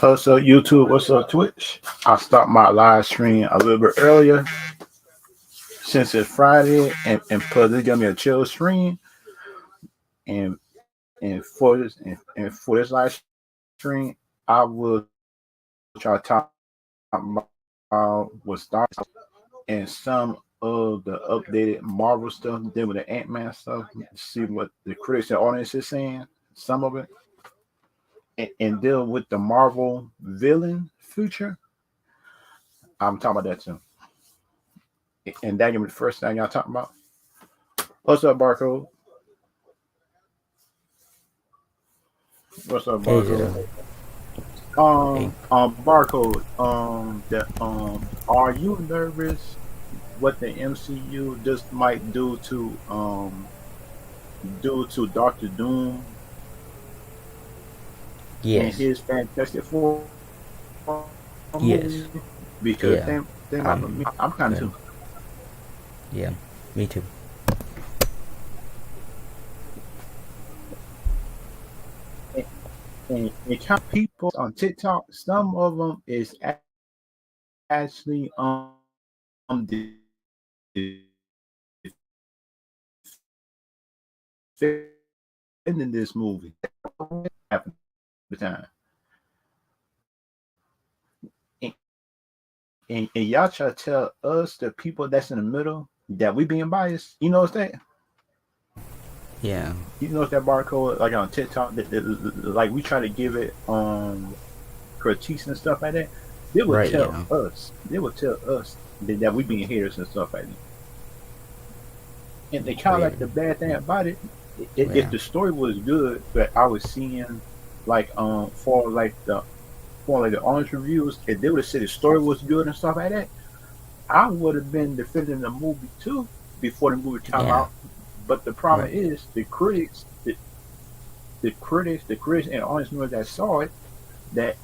What's up, YouTube? What's up, Twitch? I stopped my live stream a little bit earlier since it's Friday, and plus this gonna be a chill stream. And for this live stream, I will try to talk about what's Star and some of the updated Marvel stuff, then with the Ant-Man stuff, see what the critics and audience is saying, some of it, and deal with the Marvel villain future. I'm talking about that too. And that gonna be the first thing y'all talking about. What's up, Barcode? What's up, Hey, Barcode? hey, Barcode. That are you nervous what the MCU just might do to Doctor Doom and yes, his Fantastic Four movie? Because yes, they might. yeah, I'm kind of too. good, yeah, me too. And count people on TikTok. Some of them is actually defending this movie half the time. And, and y'all try to tell us, the people that's in the middle, that we being biased. You know what's that? Yeah, You know that barcode, like on TikTok, like we try to give it critiques and stuff like that. They would right, tell yeah, us. They would tell us that we being haters and stuff like that. And they kind of weird, like the bad thing about it. If yeah, the story was good, but I was seeing like for like the honest reviews, if they would have said the story was good and stuff like that, I would have been defending the movie too before the movie came yeah, out. But the problem right, is the critics and honest members that saw it, that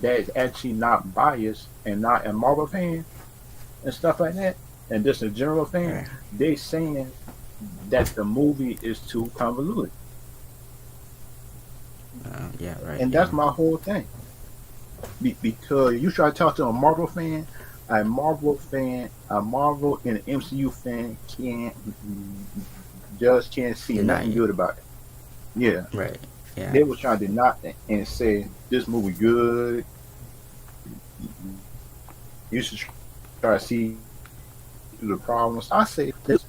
is actually not biased and not a Marvel fan and stuff like that, and just a general fan, right, they saying that the movie is too convoluted, yeah, right, and yeah, that's my whole thing. Because you try to talk to a Marvel and an MCU fan can't see deny nothing it, good about it. Yeah, right, yeah, they were trying to deny it and say this movie good. You should try to see the problems. I say this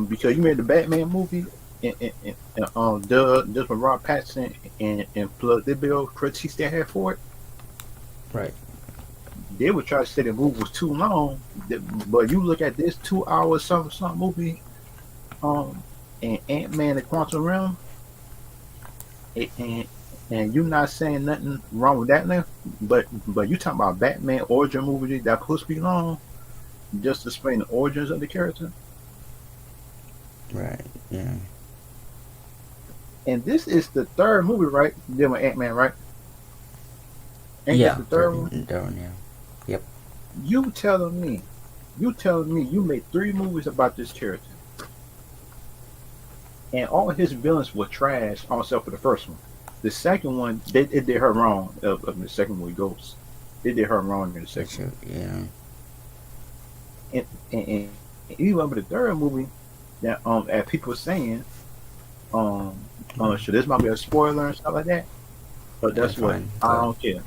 because you made the Batman movie just with Rob Pattinson and plus the bill critiques they had for it. right, They would try to say the movie was too long, but you look at this 2 hours something movie, um, and Ant Man the Quantum Realm, and and you're not saying nothing wrong with that now, but you talking about Batman origin movie that supposed to be long, just to explain the origins of the character. right, yeah, And this is the third movie, right? Then with Ant Man, right? Ain't this yeah, the third one? yeah, yep, You telling me, you made three movies about this character, and all his villains were trash, except for the first one. The second one, they did her wrong. Of the second movie, Ghost, they did her wrong in the that's second one. true, yeah, And even with the third movie, that as people saying, so this might be a spoiler and stuff like that. But yeah, that's what fine, I go, don't care.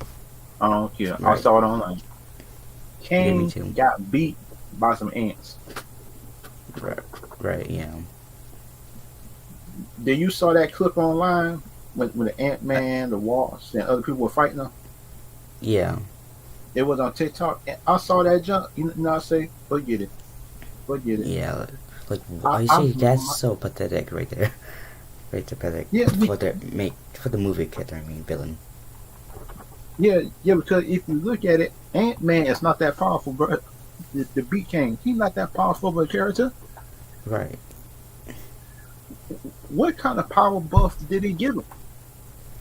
I don't care. I right, saw it online. yeah, me Kane too, got beat by some ants. right, right, yeah, Then you saw that clip online when the Ant uh, Man, the Wasp, and other people were fighting them. yeah, It was on TikTok. And I saw that junk. You know, I say, forget it, forget it. yeah, like, I I see, that's so pathetic right there, right, pathetic, yeah, for the movie character, I mean, villain, yeah. Because if you look at it, Ant Man is not that powerful, bro. The Beat King, he's not that powerful of a character. right, What kind of power buff did he give him?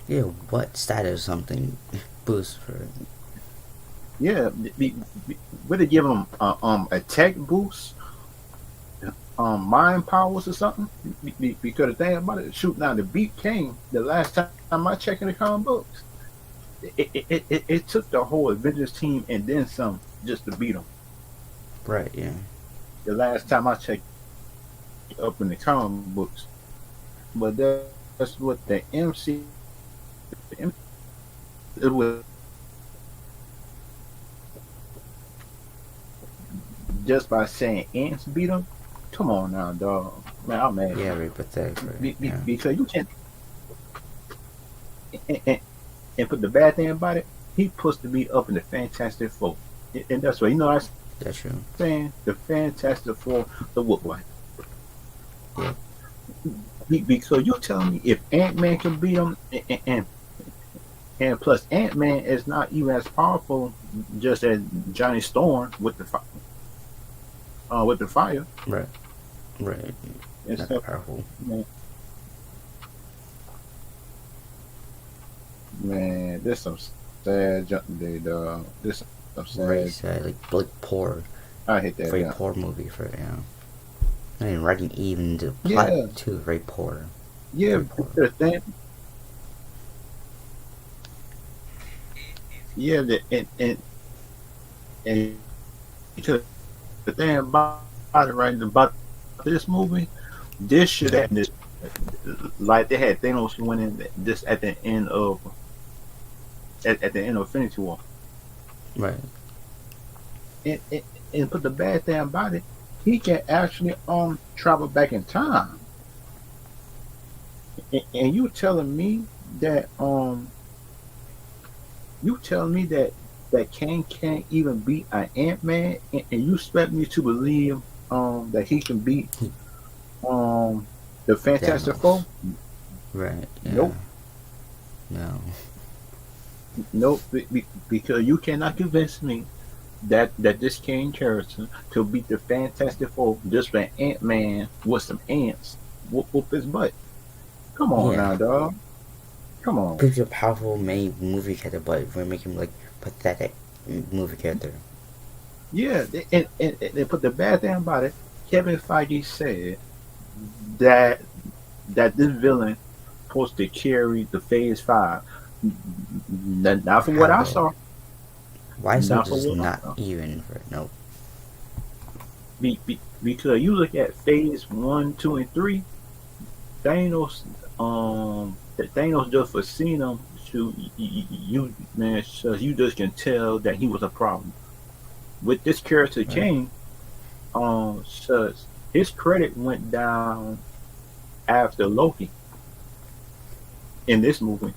yeah, what status something boost for, Yeah, would it give him attack boost? mind powers or something. Because the thing about it, shoot, now the beat came the last time I checked in the comic books. It took the whole Avengers team and then some just to beat them. Right. Yeah. The last time I checked up in the comic books, but that's what the MC it was just by saying ants beat them. Come on now, dog. Man, I'm mad. Yeah. Very pathetic. Right? Yeah. Because you can't. And put the bad thing about it, he supposed to be up in the Fantastic Four, and that's what you know. That's true. Saying the Fantastic Four, the whoop like. Yeah. Because you telling me if Ant-Man can beat him, and plus Ant-Man is not even as powerful just as Johnny Storm with the fire. Right. Right. It's Not so powerful. Man, this some sad junk today, dog. This some Very sad. sad. Like poor. I hate that. Very Yeah. poor movie for and writing even the plot Yeah. too. Very poor. Yeah, Very poor. the thing. Yeah, and because the thing about it, right, about this movie, this should have this like they had Thanos went in this at the end of at the end of Infinity War, Right. and put the bad thing about it, he can actually travel back in time, and you telling me that that Kang can't even beat an Ant-Man, and you expect me to believe that he can beat the Fantastic Thanos. Four? Right. Yeah. Nope. No. Nope. Because you cannot convince me that this Kang character could beat the Fantastic Four just for Ant-Man with some ants whoop his butt. Come on Yeah. now, dog. Come on. He's a powerful main movie character, but we're making him like pathetic movie character. Yeah, and put the bad thing about it, Kevin Feige said that this villain supposed to carry the Phase 5. Not from what I How? saw. Why so Not from just what I not saw. even for nope. Because you look at Phase 1, 2, and 3, Thanos, Thanos just for seeing him, you man, so you just can tell that he was a problem. With this character Right. King, so his credit went down after Loki in this movie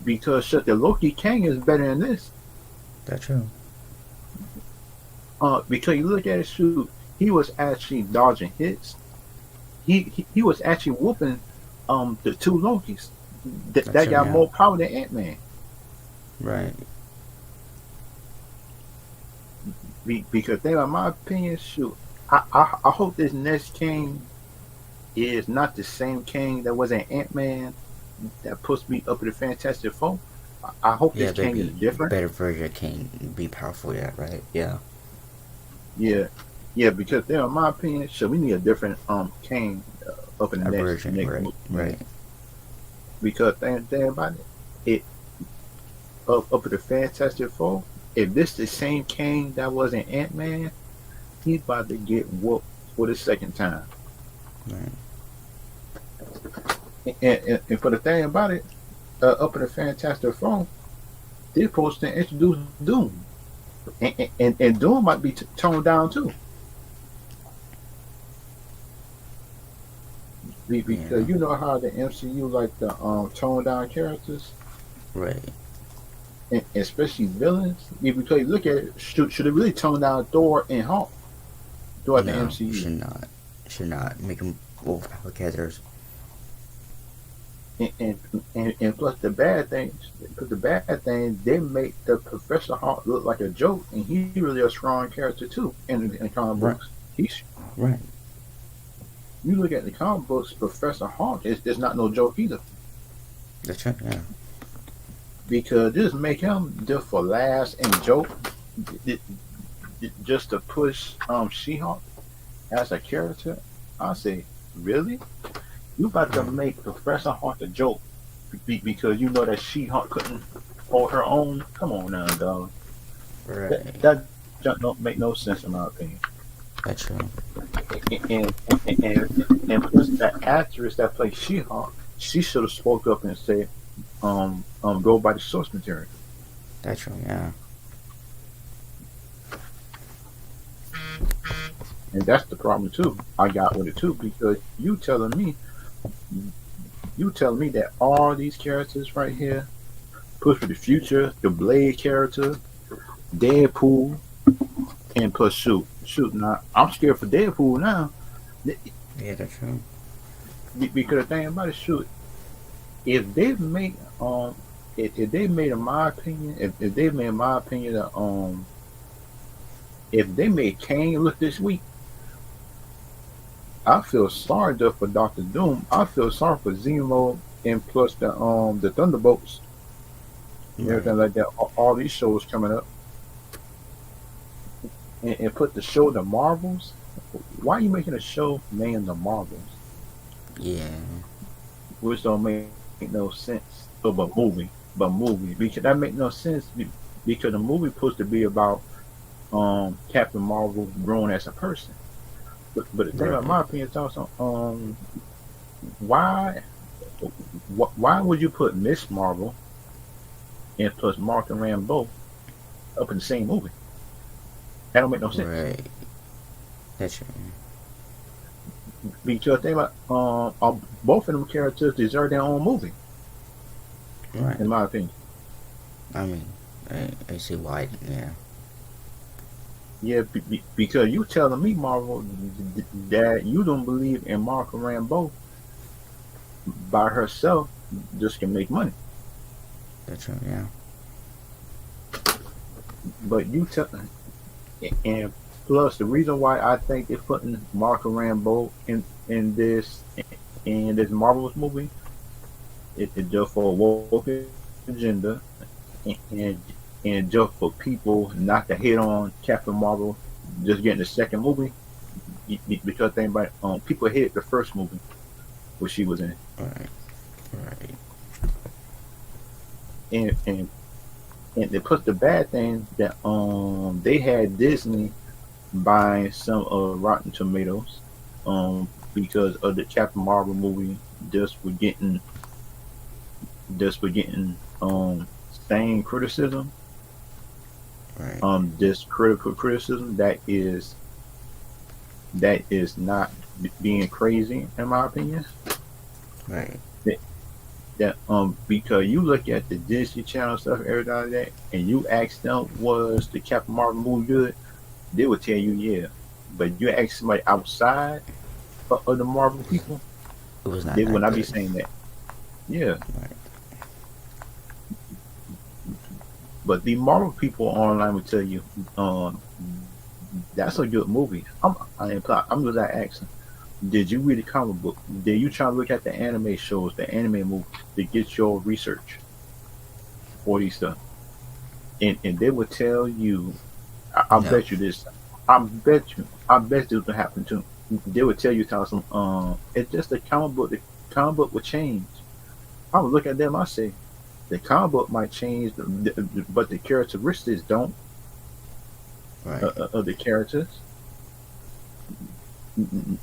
because the Loki King is better than this. That's true. Because you look at his shoot, he was actually dodging hits. He was actually whooping the two Lokis that That's got true, yeah. more power than Ant-Man. Right. Because they, in my opinion, shoot, I hope this next King is not the same King that was in Ant-Man that puts me up in the Fantastic Four. I hope Yeah, this King is different. better version can be powerful. Yeah. Right. Yeah. Yeah, because there, in my opinion, so we need a different King up in the A next version. Right. movie. Right. Because thing about it up in the Fantastic Four, if this the same King that was in Ant-Man, he's about to get whooped for the second time. Right. And for the thing about it, up in the Fantastic Four, they're supposed to introduce Doom, and Doom might be toned down too, because Yeah. you know how the MCU like the toned down characters, Right. and especially villains. Because you look at it, should it really tone down Thor and Hulk throughout the No. MCU? Should not. Should not make him overpower characters. And plus the bad thing, they make the Professor Hulk look like a joke, and he's really a strong character too in the comic Right. books. He's Right. You look at the comic books, Professor Hulk is not no joke either, That's right. Yeah. because just make him just for laughs and joke, just to push She-Hulk. as a character, I say, really? You about to Mm, make Professor Hart a joke because you know that She-Hulk couldn't hold her own? Come on now, dog. right. That junk don't make no sense in my opinion. That's true. And plus, that actress that plays She-Hulk, she should have spoke up and said, go by the source material. That's true. Yeah. And that's the problem too. I got with it too because you telling me that all these characters right here, push for the future, the Blade character, Deadpool, and plus shoot. Now I'm scared for Deadpool now Yeah, that's true. because the thing about it, shoot, if they make if they made in my opinion, if they made in my opinion that if they made Kane look this week, I feel sorry though for Doctor Doom. I feel sorry for Zemo and plus the Thunderbolts and Right. everything like that. All these shows coming up and put the show the Marvels. Why are you making a show named the Marvels, Yeah. which don't make no sense? But movie because that make no sense because the movie supposed to be about Captain Marvel growing as a person. But the thing about Right. my opinion is also why why would you put Miss Marvel and plus Mark and Rambeau up in the same movie? That don't make no sense. Right. That's true. Because think about both of them characters deserve their own movie, Right. in my opinion. I mean, I see why. Yeah. Yeah, because you telling me Marvel that you don't believe in Mark Rambeau by herself just can make money, That's true. Yeah. but you tell and plus the reason why I think they're putting Mark Rambeau in this Marvelous movie is just for a woke agenda and and just for people not to hate on Captain Marvel just getting the second movie because they people hated the first movie where she was in Right. Right. and and they put the bad thing that they had Disney buying some of Rotten Tomatoes because of the Captain Marvel movie just for getting same criticism Right. this critical criticism that is not being crazy in my opinion Right. that, that because you look at the Disney Channel stuff everything like that and you ask them was the Captain Marvel movie good they would tell you yeah but you ask somebody outside of the Marvel people It was not they would that not be good. saying that yeah Right. but the Marvel people online would tell you um that's a good movie I'm just asking did you read the comic book did you try to look at the anime shows the anime movies to get your research for these stuff and they would tell you I No. bet you this I bet this would happen too they would tell you tell some it's just the comic book would change I would look at them I say the comic book might change but the characteristics don't Right. of the characters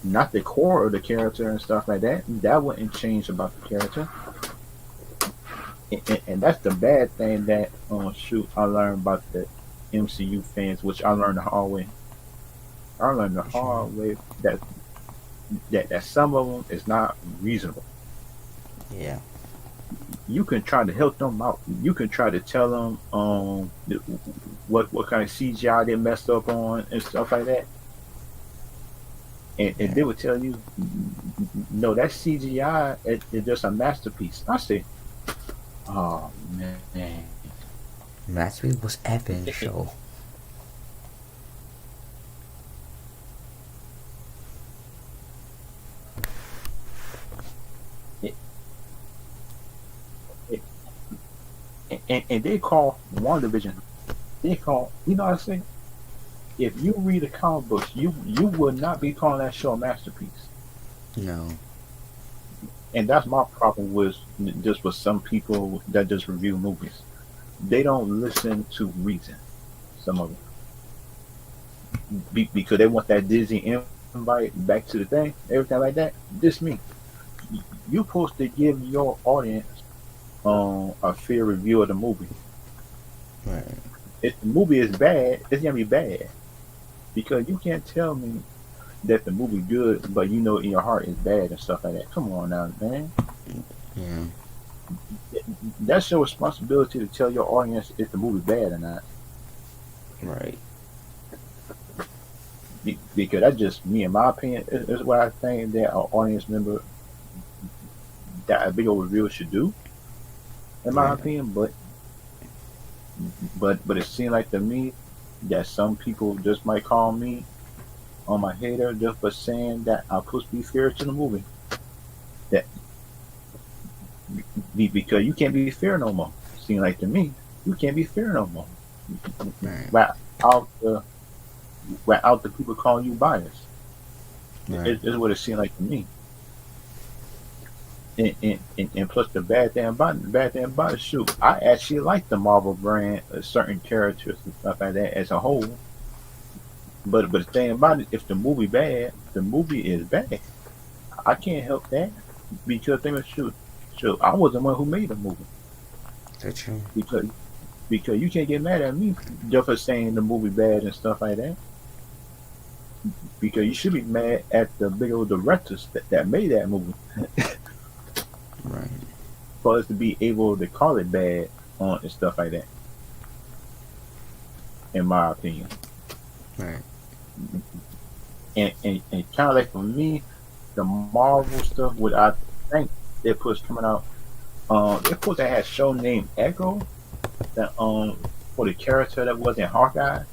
not the core of the character and stuff like that that wouldn't change about the character and that's the bad thing that shoot I learned about the MCU fans which I learned the Sure. hard way that some of them is not reasonable. Yeah. You can try to help them out. You can try to tell them what kind of CGI they messed up on and stuff like that, and Yeah. they would tell you, no, that CGI is just a masterpiece. I say, oh man, Last week was epic it, it, show. it, it, and they call one division. They call you know what I say. if you read the comic books, you would not be calling that show a masterpiece. No. And that's my problem with just with some people that just review movies. They don't listen to reason. Some of them because they want that Disney invite back to the thing, everything like that. This me. You supposed to give your audience a fair review of the movie. Right. If the movie is bad, it's gonna be bad because you can't tell me that the movie good, but you know in your heart it's bad and stuff like that. Come on now, man. Yeah. That's your responsibility to tell your audience if the movie bad or not. Right. Because that's just me, in my opinion, is what I think that an audience member that a big old review should do, in my Right. opinion. But it seems like to me that some people just might call me on my hater just for saying that I'm supposed to be fair to the movie. That because you can't be fair no more. Seems like to me, you can't be fair no more. Right. Without the without the people calling you biased. Right. It's what it seems like to me. And plus the bad thing about it, shoot, I actually like the Marvel brand, certain characters and stuff like that as a whole. But the thing about it, if the movie bad, the movie is bad. I can't help that because they were shoot, I was the one who made the movie That's true. because you can't get mad at me just for saying the movie bad and stuff like that. Because you should be mad at the big old directors that made that movie Right. for us to be able to call it bad on and stuff like that. In my opinion, Right. and kind of like for me, the Marvel stuff, what I think they put coming out, they put that had a show named Echo that for the character that was in Hawkeye.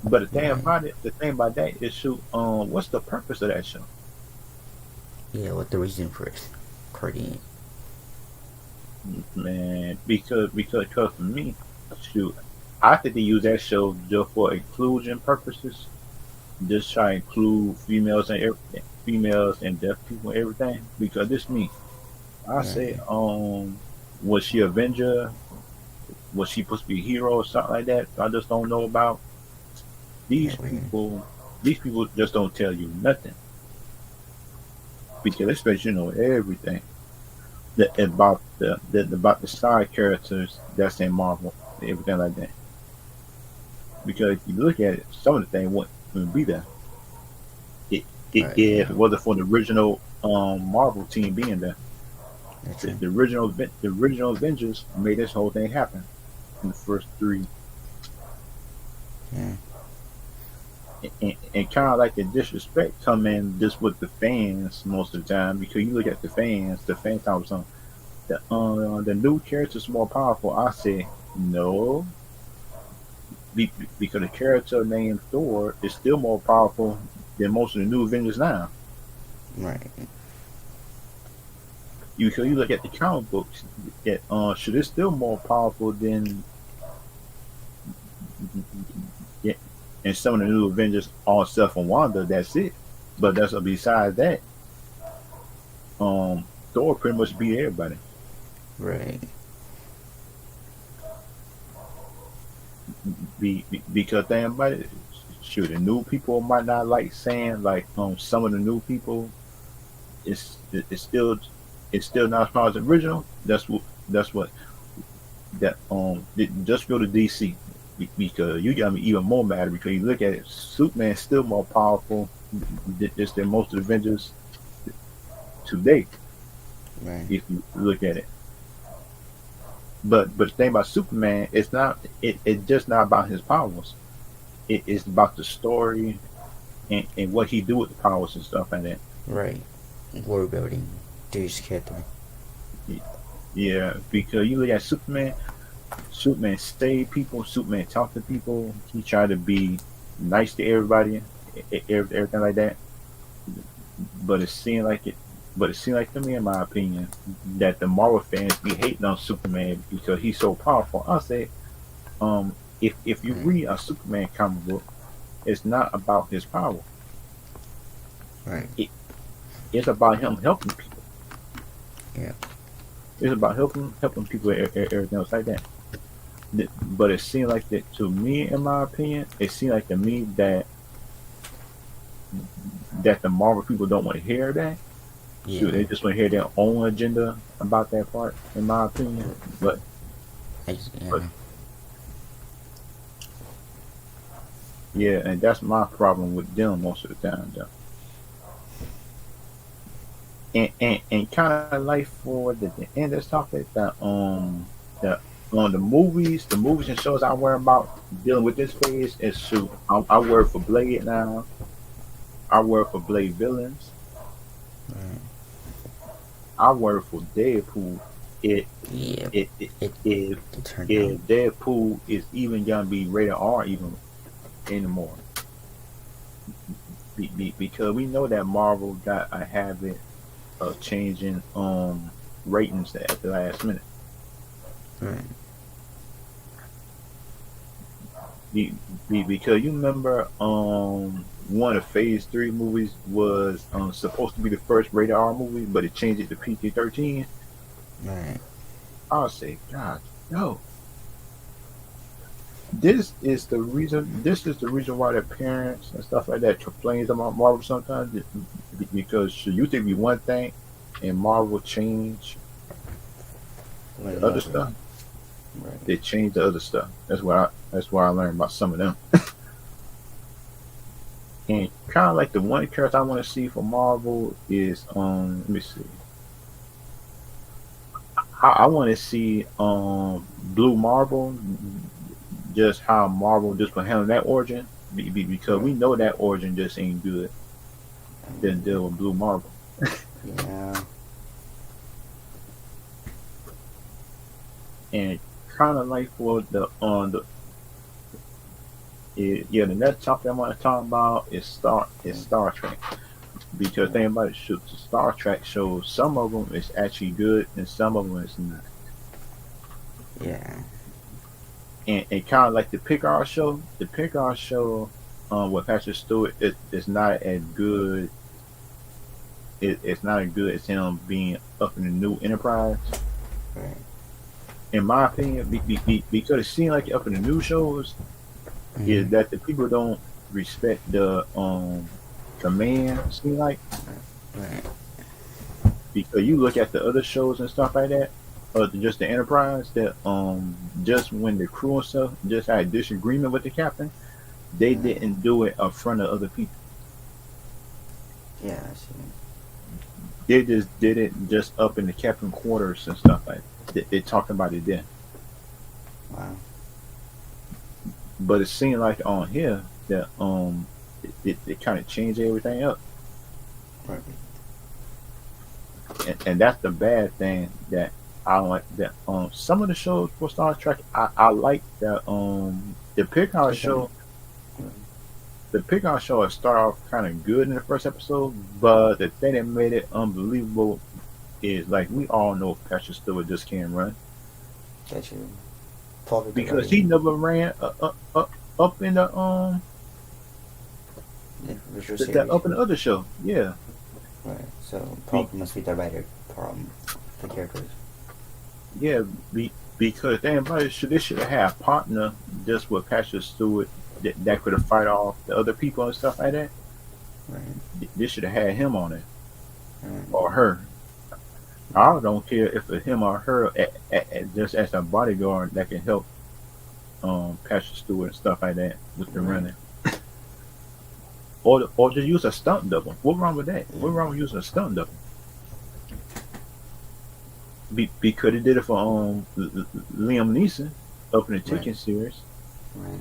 But Right. the thing about that is, shoot, what's the purpose of that show? Yeah. What the reason for it? Cardigan. Man, because for me, shoot, I think they use that show just for inclusion purposes. Just try to include females and everything, females and deaf people and everything. Because this me, I say, Right. was she Avenger? Was she supposed to be a hero or something like that? I just don't know about these Right. people. These people just don't tell you nothing because they expect you to know everything about about the side characters that's in Marvel, everything like that. Because if you look at it, some of the things wouldn't be there. It, Right. if Yeah. it wasn't for the original Marvel team being there. That's true. The original Avengers made this whole thing happen in the first three, Yeah. and kind of like the disrespect come in just with the fans most of the time because you look at the fans talk something. The new character's more powerful. I say no, because the character named Thor is still more powerful than most of the new Avengers now. Right. You look at the comic books, that should it's still more powerful than yeah, and some of the new Avengers all except for Wanda. That's it. But that's besides that, Thor pretty much beat everybody. Right. Because thing about it, shoot, the new people might not like saying like some of the new people it's still not as far as the original. That's what that just go to DC because you got me even more mad because you look at it, Superman's still more powerful just than most of the Avengers today Right. if you look at it. But the thing about Superman, it's just not about his powers. It's about the story and what he do with the powers and stuff like that. Right. World building. Dude's character. Yeah, because you look at Superman, Superman save people, Superman talk to people, he try to be nice to everybody, everything like that. But it seemed like it. But it seemed like to me, in my opinion, that the Marvel fans be hating on Superman because he's so powerful. I say, if you Right. read a Superman comic book, it's not about his power. Right. It, it's about him helping people. Yeah. It's about helping people and everything else like that. But it seemed like that to me, in my opinion, it seemed like to me that the Marvel people don't want to hear that. Yeah. Shoot, they just want to hear their own agenda about that part, in my opinion. But Yeah. but yeah, and that's my problem with them most of the time, though. And kind of like for the end of this topic, that the on the movies and shows I worry about dealing with this phase is shoot. I worry for Blade now. I worry for Blade villains. Right. I worry for Deadpool. It Yeah. it It if it turned out. if Deadpool is even gonna be rated R even anymore. Because we know that Marvel got a habit of changing ratings at the last minute. Right. Because you remember one of Phase 3 movies was supposed to be the first rated R movie, but it changed it to PG-13. Right. I'll say, God, no. This is the reason why the parents and stuff like that complains about Marvel sometimes, because should you think be one thing and Marvel change What the other another? stuff, Right. they change the other stuff. That's why I learned about some of them. And kind of like the one character I want to see for Marvel is let me see. I want to see Blue Marvel, just how Marvel just will handle that origin, because Right. we know that origin just ain't good. Then deal with Blue Marvel. Yeah. And kind of like for the on the yeah, the next topic I want to talk about is Right. Star Trek, because Right. think about it, Star Trek shows some of them is actually good and some of them is not. Yeah. And kind of like the Picard show with Patrick Stewart is not as good. It's not as good as him being up in the new Enterprise. Right. In my opinion, because it seems like up in the new shows is Mm-hmm. that the people don't respect the command. Seem like, Right. because you look at the other shows and stuff like that, or just the Enterprise, that just when the crew and stuff just had disagreement with the captain, they Right. didn't do it in front of other people. Yeah. I see. They just did it just up in the captain quarters and stuff like that. They talking about it then. Wow. But it seemed like on here that it kind of changed everything up. Right. And that's the bad thing that I don't like, that some of the shows for Star Trek I like that the Picard Especially. show. The Picard show had started off kind of good in the first episode, but the thing that made it unbelievable is, like, we all know Patrick Stewart just can't run, Got you. Probably the because he writing. never ran up in The visual the series. up in the other show. Yeah. Right. So Be, probably must be the writer problem. The characters. yeah, because they should have had a partner just with Patrick Stewart that could have fight off the other people and stuff like that. Right. They should have had him on it, Right. or her. I don't care if it's him or her, just as a bodyguard that can help Patrick Stewart and stuff like that with the Right. running. Or just use a stunt double. What wrong with that? Yeah. What wrong with using a stunt double? Because he did it for Liam Neeson up in the Right. Tekken series. Right.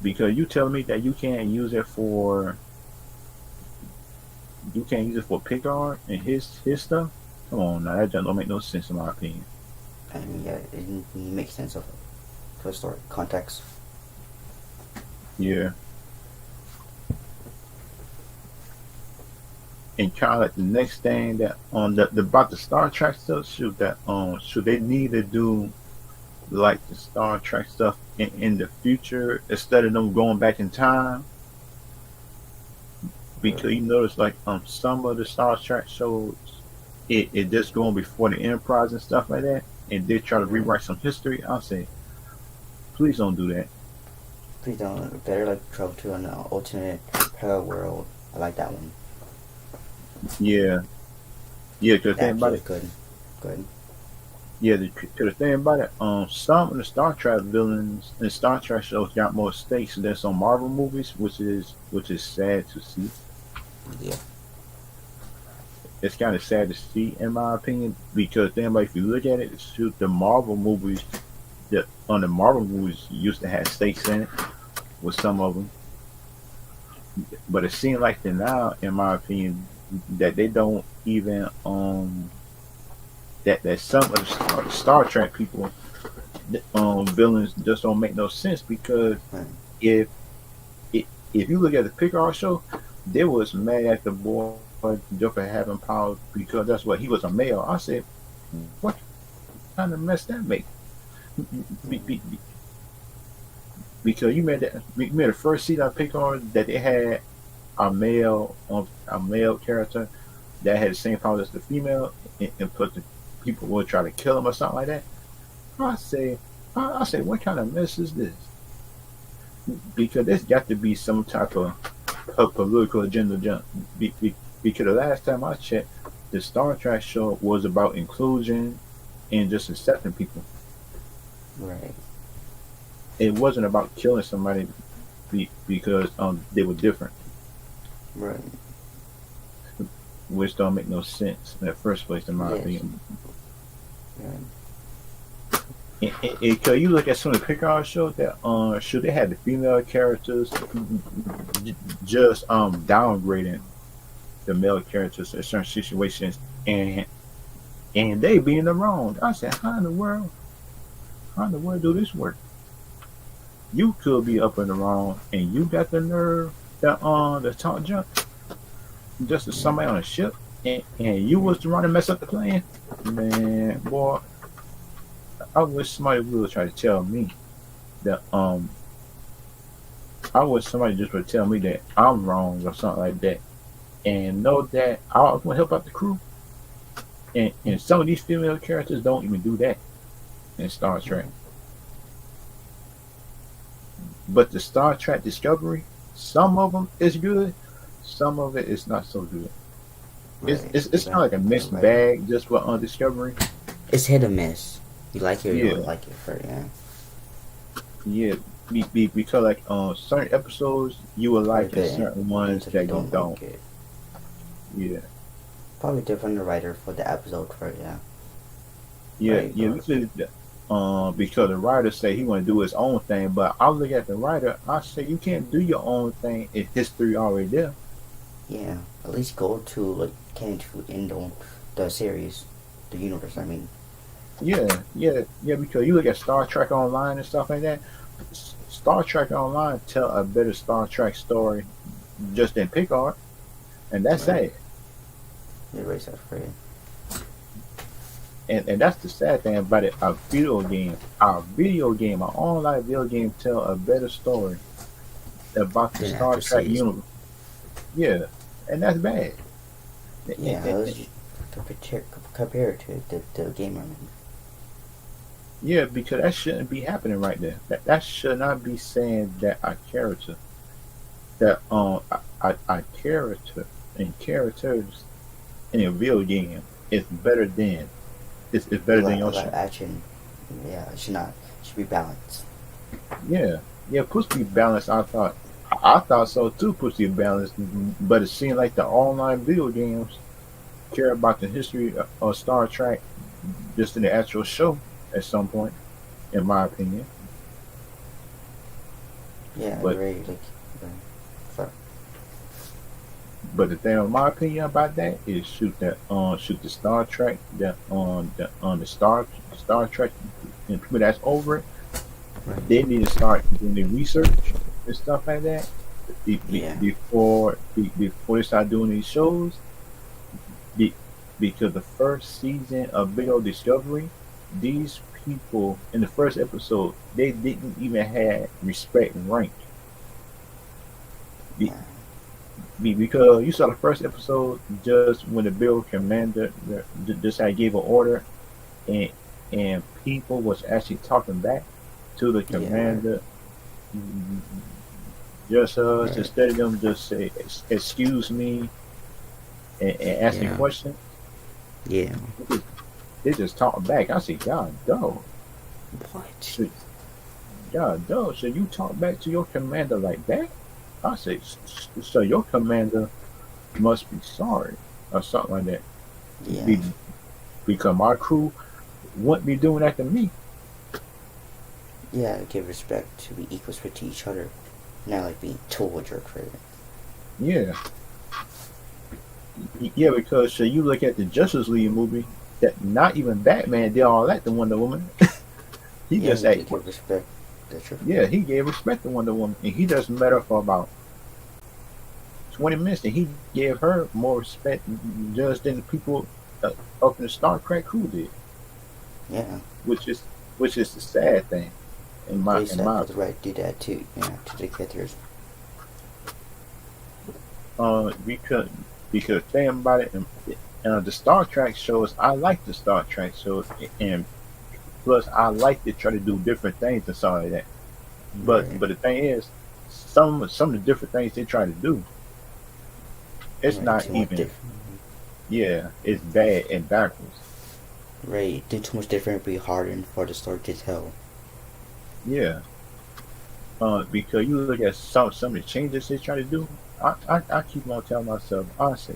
Because you tell me that you can't use it for Picard and his stuff. Come on, now that just don't make no sense in my opinion. I mean, yeah, it makes sense of it. For story context. Yeah. And kind of like the next thing that on the about the Star Trek stuff, shoot, they need to do like the Star Trek stuff in the future instead of them going back in time. Because you Right. notice like some of the Star Trek shows, it just going before the Enterprise and stuff like that, and they try to Right. rewrite some history. I'll say, please don't do that. Please don't. Better like travel to an alternate parallel world. I like that one. Yeah, yeah. Because the That thing about episode is it, good. Good. yeah, the thing about it, some of the Star Trek villains and Star Trek shows got more stakes than some Marvel movies, which is sad to see. Yeah. It's kind of sad to see, in my opinion, because then, like, if you look at it, shoot, the Marvel movies, the Marvel movies used to have stakes in it with some of them, but it seems like that now, in my opinion, that they don't even that some of the Star Trek people villains just don't make no sense because Right. if if you look at the Picard show, they was mad at the boy just for having power because that's what he was a male. I said, what kind of mess that make? Be, be, be- because you made the first season of Picard that they had a male character that had the same power as the female, and plus the people would try to kill him or something like that. I say, I say, what kind of mess is this? Because there's got to be some type of political agenda jump. Because the last time I checked, the Star Trek show was about inclusion and just accepting people. Right. It wasn't about killing somebody because they were different, Right. which don't make no sense in the first place, in my Yes. opinion. Right. Cause you look at some of the Picard shows that should they had the female characters just downgrading the male characters in certain situations and they being the wrong. I said, how in the world do this work? You could be up in the wrong and you got the nerve to talk junk just to Yeah. somebody on a ship and you was the one to mess up the plan. Man, boy, I wish somebody would try to tell me that I wish somebody just would tell me that I'm wrong or something like that, and know that I want to help out the crew. And some of these female characters don't even do that in Star Trek. Right. But the Star Trek Discovery, some of them is good, some of it is not so good. Right. It's kind of like a The mixed writing. bag just for Discovery. It's hit or miss. You like it or you Yeah, don't like it. For yeah. yeah. Because like certain episodes you will Probably like and good certain and ones so you that you don't don't. like it. Yeah, Probably different writer for the episode for yeah. yeah, Right. yeah. Or Because the writer say he want to do his own thing, but I look at the writer, I say you can't do your own thing if history already there. yeah. At least go to like can to end on the series, the universe. I mean. Yeah, yeah, yeah. Because you look at Star Trek Online and stuff like that. Star Trek Online tell a better Star Trek story just than Picard, and that's Right. sad. Erase that for you. And that's the sad thing about it. Our online video game, tell a better story about the Then Star after Trek series. universe. Yeah, and that's bad. Yeah. Let's just compare it to the game. I mean. Yeah, because that shouldn't be happening right there. That should not be saying that our character, that our character and characters in a video game is better than it's better than your Live show. action. Yeah. It should not. It should be balanced. Yeah, yeah. Supposed to be balanced. I thought so too. Supposed to be balanced, but it seemed like the online video games care about the history of Star Trek just in the actual show at some point, in my opinion. Yeah. But Very like. For, But the thing, in my opinion, about that is shoot the Star Trek that on the Star Trek and people that's over it, right. they need to start doing the research and stuff like that Yeah. before they start doing these shows. Be, because the first season of Big O Discovery, these people in the first episode, they didn't even have respect and rank. Be- Right. because you saw the first episode just when the bill commander just had gave an order, and people was actually talking back to the Yeah. Right. commander, just Right. instead of them just say excuse me and asking Yeah. questions. Yeah. They just talking back. I say, God, dog, What? should God, dog, should you talk back to your commander like that? I say, so your commander must be sorry or something like that. Yeah. Be, because my crew wouldn't be doing that to me. Yeah. Give respect to be equal respect to each other. Not like being told a jerk for it. Yeah, yeah, because so you look at the Justice League movie, that not even Batman did all that to Wonder Woman. He Yeah. just You like, did give respect. That's true. yeah, he gave respect to Wonder Woman, and he doesn't matter for about 20 minutes, and he gave her more respect just than the people uh, up in the Star Trek crew did, Yeah. which is the sad thing in At my least I put the right to do that too. Yeah. To the characters. because think about it, and the Star Trek shows, I like the Star Trek shows, and plus I like to try to do different things and stuff like that. Right. But the thing is, some of the different things they try to do, it's Right. not Too much even, different. yeah, it's bad and backwards. Right. Do too much different. Be harder for the story to tell. Yeah, because you look at some of the changes they try to do. I keep on telling myself, I say,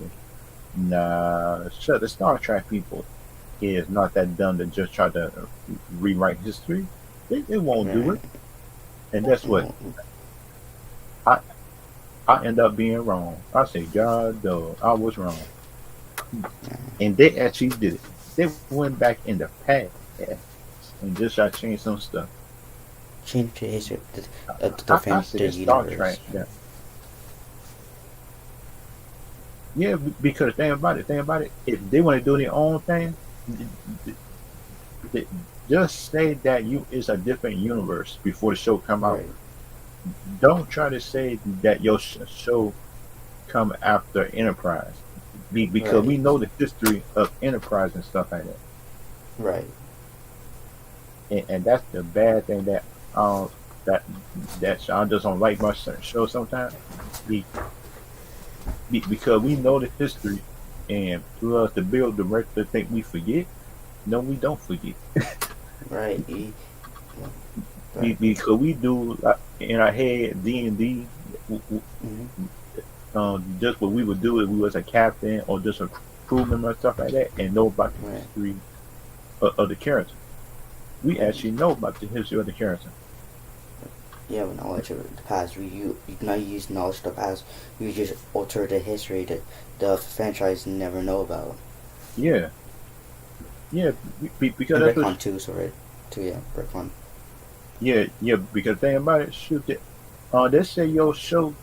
nah, shut the Star Trek people is not that dumb to just try to rewrite history. They won't do Right. it, and that's what No. I I end up being wrong. I say, God, though, I was wrong, and they actually did it. They went back in the past and just tried to change some stuff. Change the history. I The said Star Trek. universe. Yeah, yeah, because think about it. If they want to do their own thing, th- just say that you is a different universe before the show come out. Right. Don't try to say that your show come after Enterprise, because we Right. know the history of Enterprise and stuff like that, Right. and that's the bad thing um that I just don't like my certain show sometimes. Be, because we know the history, and plus the build director think we forget. No, we don't forget. Right. Right. Because we do in our head D&D. Mm-hmm. Just what we would do if we was a captain or just a crew member and stuff like that, and know about the Right. history of the character. We Right. actually know about the history of the character. Yeah, with knowledge of the past, you not use knowledge of the past. You just alter the history that the franchise never know about. Yeah, yeah, because And that's what. Retcon too, so right, too, yeah, Retcon. Yeah, yeah, because the thing about it, shoot, that let's say your show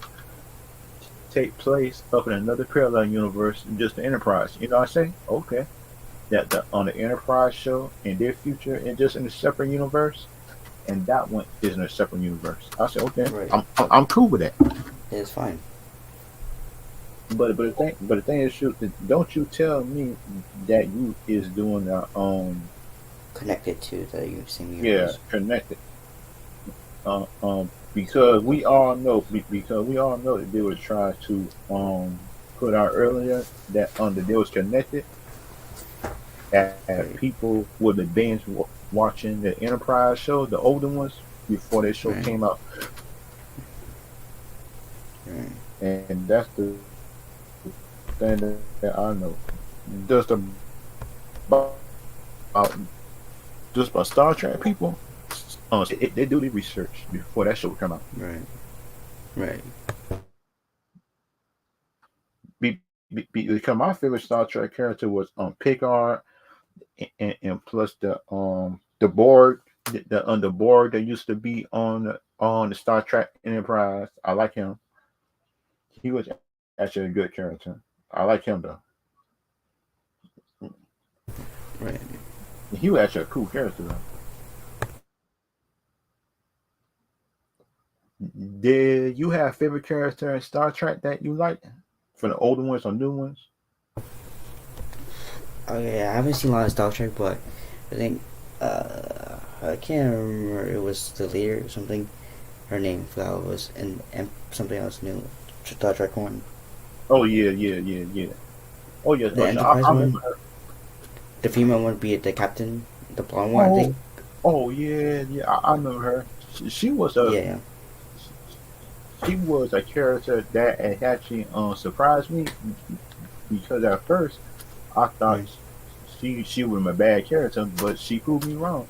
take place up in another parallel universe, just the Enterprise. You know what I say? Okay, that on the Enterprise show in their future and just in a separate universe, and that one is in a separate universe. I say, okay, Right, I'm cool with that. it's fine. But the thing is, shoot, don't you tell me that you is doing the Connected to the same yeah, universe. connected, because we all know, that they would try to put out earlier that that they was connected, that Right, people would have binge watching the Enterprise show, the older ones, before that show right, came out, right, and that's the thing that I know. Just about just about Star Trek people, they do the research before that show would come out. right, right, Because my favorite Star Trek character was Picard, and plus the Borg, the Borg that used to be on the Star Trek Enterprise. I like him. He was actually a good character. I like him though. right. He was actually a cool character though. Did you have favorite character in Star Trek that you like? For the older ones or new ones? Oh yeah, I haven't seen a lot of Star Trek, but I think I can't remember. It was the leader or something. Her name that was and something else new. Star Trek one. Oh yeah. Oh yeah, The I Enterprise remember one. her. The female one would be the captain, the blonde one, I Oh, think. oh yeah. I remember her. She was a Yeah, she was a character that had actually surprised me because at first I thought yeah, she was a bad character, but she proved me wrong.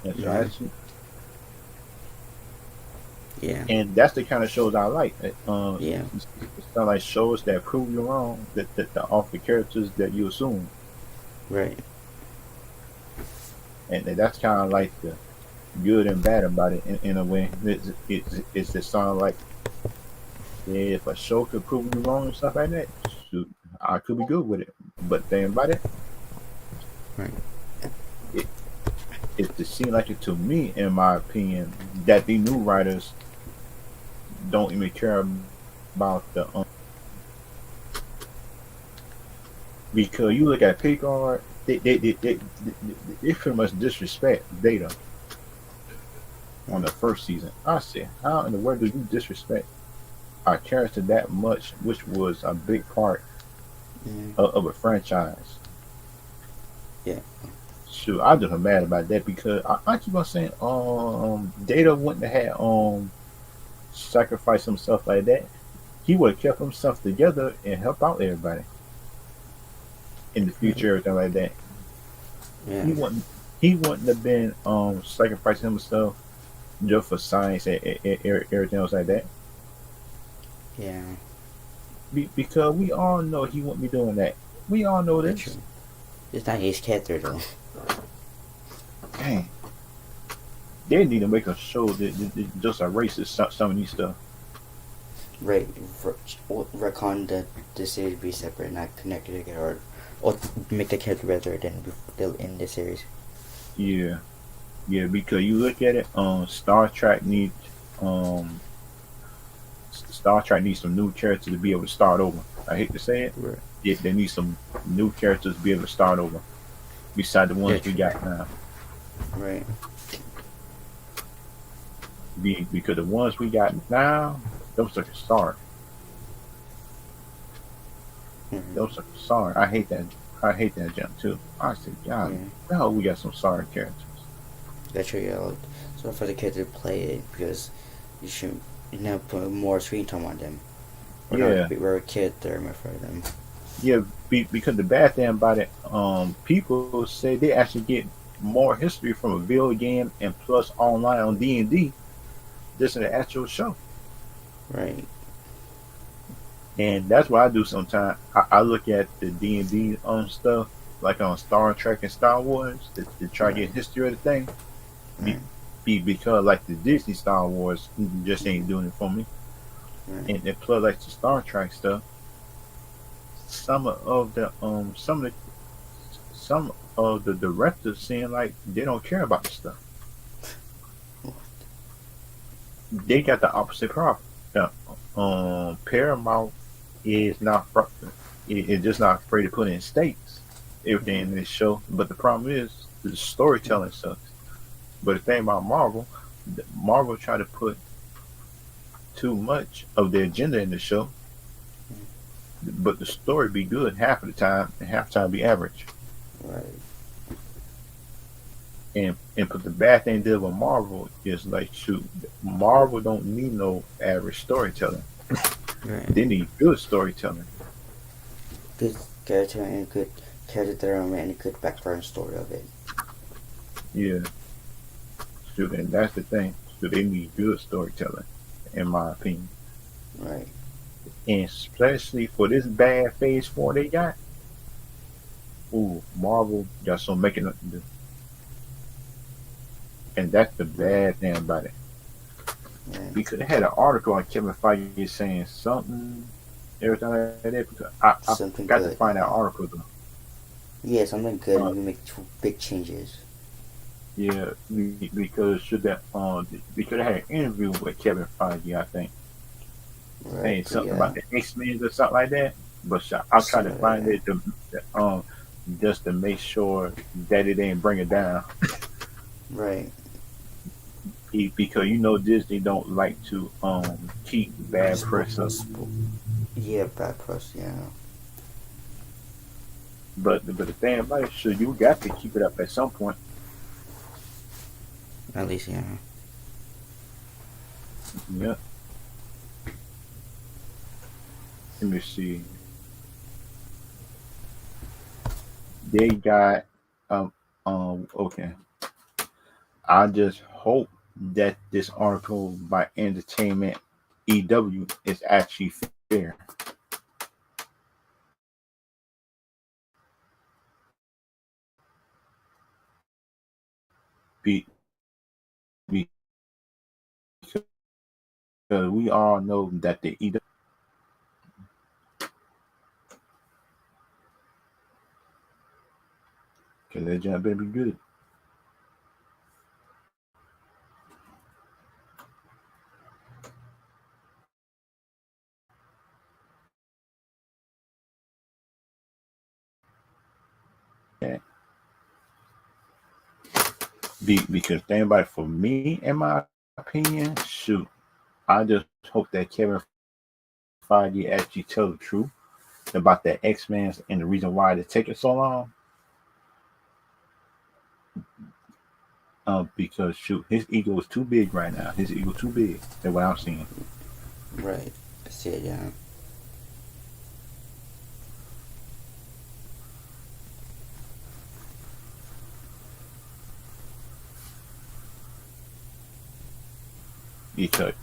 And so yeah, actually, yeah, and that's the kind of shows I like. yeah, It's not like shows that prove you wrong, that offer characters that you assume, right. and that's kind of like the good and bad about it in a way. It's just sound like if a show could prove you wrong and stuff like that, shoot, I could be good with it. But the thing about it, Right. it it just seems like it to me, in my opinion, that the new writers don't even care about the because you look at Picard, they pretty much disrespect Data on the first season. I said, how in the world do you disrespect our character that much, which was a big part Yeah, of a franchise? yeah, Shoot, I just mad about that because I keep on saying, Data wouldn't have had sacrificed himself like that. He would have kept himself together and helped out everybody in the right. future, everything like that. Yeah, He wouldn't. He wouldn't have been sacrificing himself just for science and everything else like that. yeah. Because we all know he wouldn't be doing that. We all know That's this. true. It's not his character though. Dang, they need to make a show that just erases some of these stuff. Right. Recon the series be separate, not connected together, or make the character better than in the series. Yeah, yeah. Because you look at it, um, Star Trek needs some new characters to be able to start over. I hate to say it. Right. They need some new characters to be able to start over, beside the ones That's we true. got now. Right. Because the ones we got now, those are sorry. Mm-hmm. Those are sorry. I hate that. I hate that jump too. I said, God, Yeah. no, we got some sorry characters. That's true. Yeah. Like, so for the kids to play it because you should put more screen time on them. We're Yeah, not we're a kid there for them. yeah. Because the bad thing about it, people say they actually get more history from a video game and plus online on D&D just in the actual show. Right. And that's what I do sometimes. I look at the D&D stuff, like on Star Trek and Star Wars, to try to Right. get history of the thing. Be, Right. because like the Disney Star Wars just ain't doing it for me. Right. And plus like the Star Trek stuff, some of the some of the directors seem like they don't care about the stuff. They got the opposite problem. The, Paramount is not is just not afraid to put in stakes everything Mm-hmm. in this show. But the problem is the storytelling sucks. But the thing about Marvel, Marvel try to put too much of the agenda in the show, but the story be good half of the time, and half the time be average. Right. But the bad thing did with Marvel is like shoot, Marvel don't need no average storytelling. Right. They need good storytelling. Good character and good character development and a good background story of it. Yeah, shoot, and that's the thing. So they need good storytelling, in my opinion. Right. And especially for this bad Phase 4 they got. Ooh, Marvel got some making up to do, and that's the Right. bad thing about it. Yeah. Because they had an article on Kevin Feige saying something, everything like that. Because I Something got to good. find that Yeah. article though. Yeah, something good Uh, and you make big changes. Yeah, because should that because I had an interview with Kevin Feige, I think, Right, saying but something yeah, about the X-Men or something like that. But I'll try to something like find that. it just to make sure that it didn't bring it down. Right. Because Disney don't like to keep bad press up. Yeah, bad press. Yeah. But the thing about it, sure, you got to keep it up at some point. At least, yeah. Yeah. Let me see. They got okay. I just hope that this article by Entertainment EW is actually fair. Be, because we all know that the EW, because that job better be good. Yeah. Because think about it, for me, in my opinion, shoot, I just hope that Kevin Feige actually tell the truth about the X-Men and the reason why it taking so long. Because shoot, his ego is too big right now. His ego too big. That's what I'm seeing. Right. I see it. Yeah. Because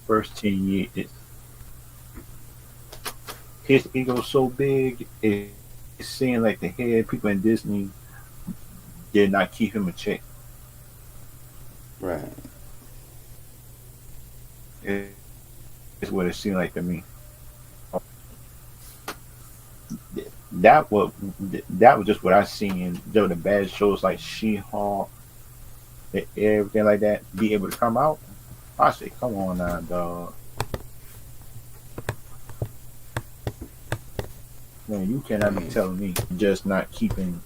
first 10 years, his ego so big, it's seeing like the head people in Disney did not keep him in check. Right. It's what it seemed like to me. That was that was just what I seen. The bad shows like She-Hulk, everything like that, be able to come out. I say, come on now, dog. Man, you I cannot be mean, telling me just not keeping.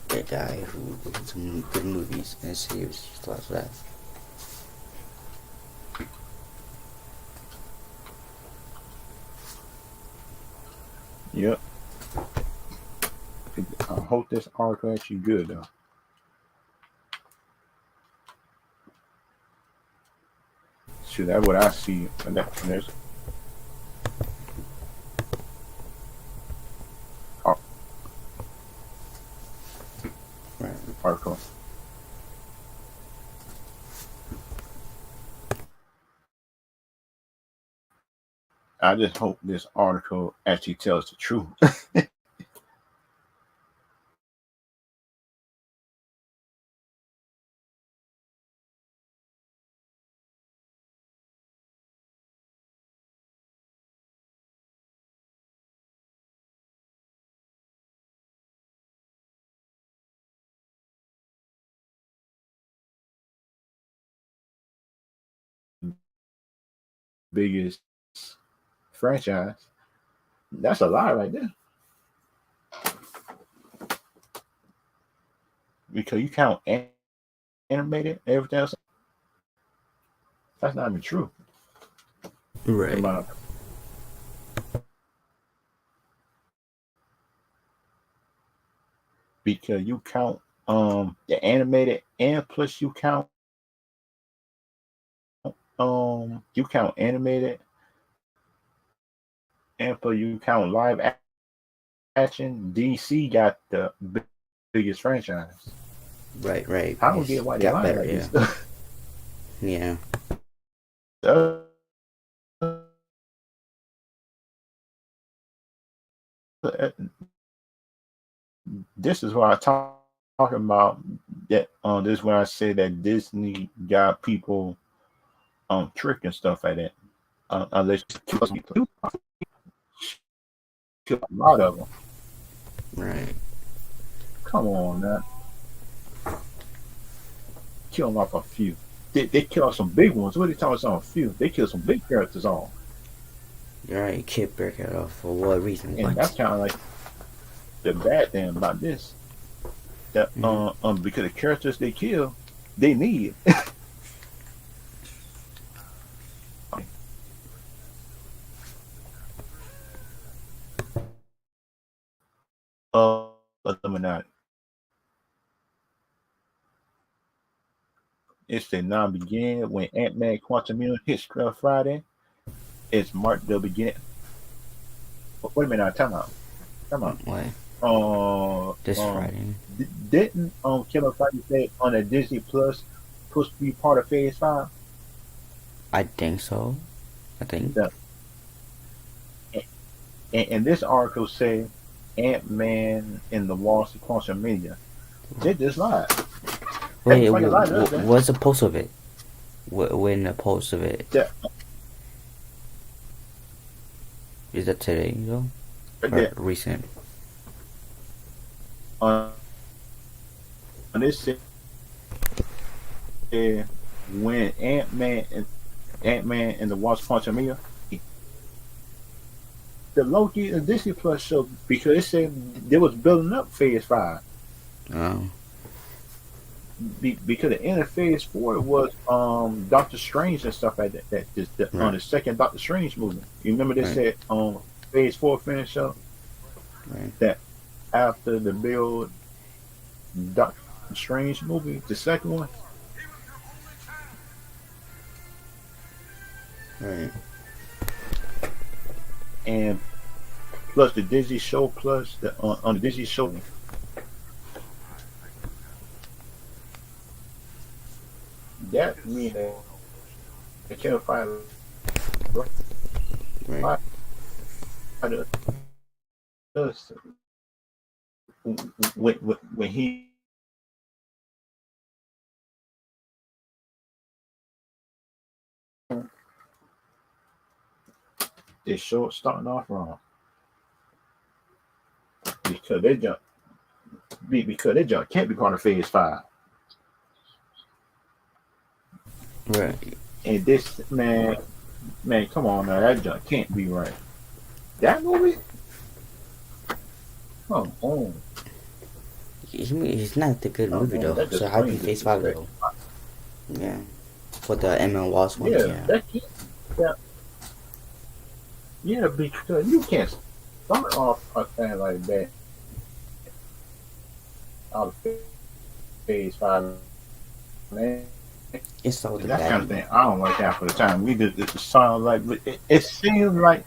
the guy who did some good movies and series stuff like that. Yep. I hope this article actually good though. Shoot, that's what I see. And there's Right. article. I just hope this article actually tells the truth. Biggest franchise. That's a lie right there. Because you count animated, everything else. That's not even true. In Right. my because you count the animated and plus you count animated and plus you count live action. DC got the biggest franchise. Right. Right. I don't It's get why they got lying better. like Yeah. this. Yeah. Uh, this is what I talking about. That this is when I say that Disney got people trick and stuff like that. Unless you kill a lot of them. Right. Come on, man. killing off a few. They kill off some big ones. What are they talking about? A few. They kill some big characters off. You're right. You can't break it off for what reason? And that's kind of like the bad thing about this. That because the characters they kill, they need. Illuminati. It's the non-begin when Ant-Man Quantumania hits Friday. It's marked the beginning. Wait a minute, time out. What? This Friday. Didn't Kevin Feige say on a Disney Plus supposed to be part of Phase 5? I think so. Yeah. And this article say Ant-Man in the Wasp Quantumania. They just lied. Wait, what's the post of it? When the post of it? Yeah. Is that today, though? Or recent? On this, when Ant-Man and the Wasp Quantumania, the Loki and Disney Plus show, because it said they was building up Phase 5. Oh. Because the end of Phase 4 was Doctor Strange and stuff like that. On the second Doctor Strange movie. You remember they said Phase 4 finish up? Right. That after the build Doctor Strange movie, the second one. Right. And plus the Disney show, plus the on the Disney show. That means they can't find Right. When he this show starting off wrong because they jump can't be part of Phase 5. Right. And this man, come on now, that jump can't be right. That movie? Come on. It's not the good movie though. So how can Phase 5 though? Yeah. For the M&M Wasp ones, Yeah, because you can't start off a thing like that out of Phase 5, man. It's so that kind of thing. I don't like half of the time. We did it sound like it seems like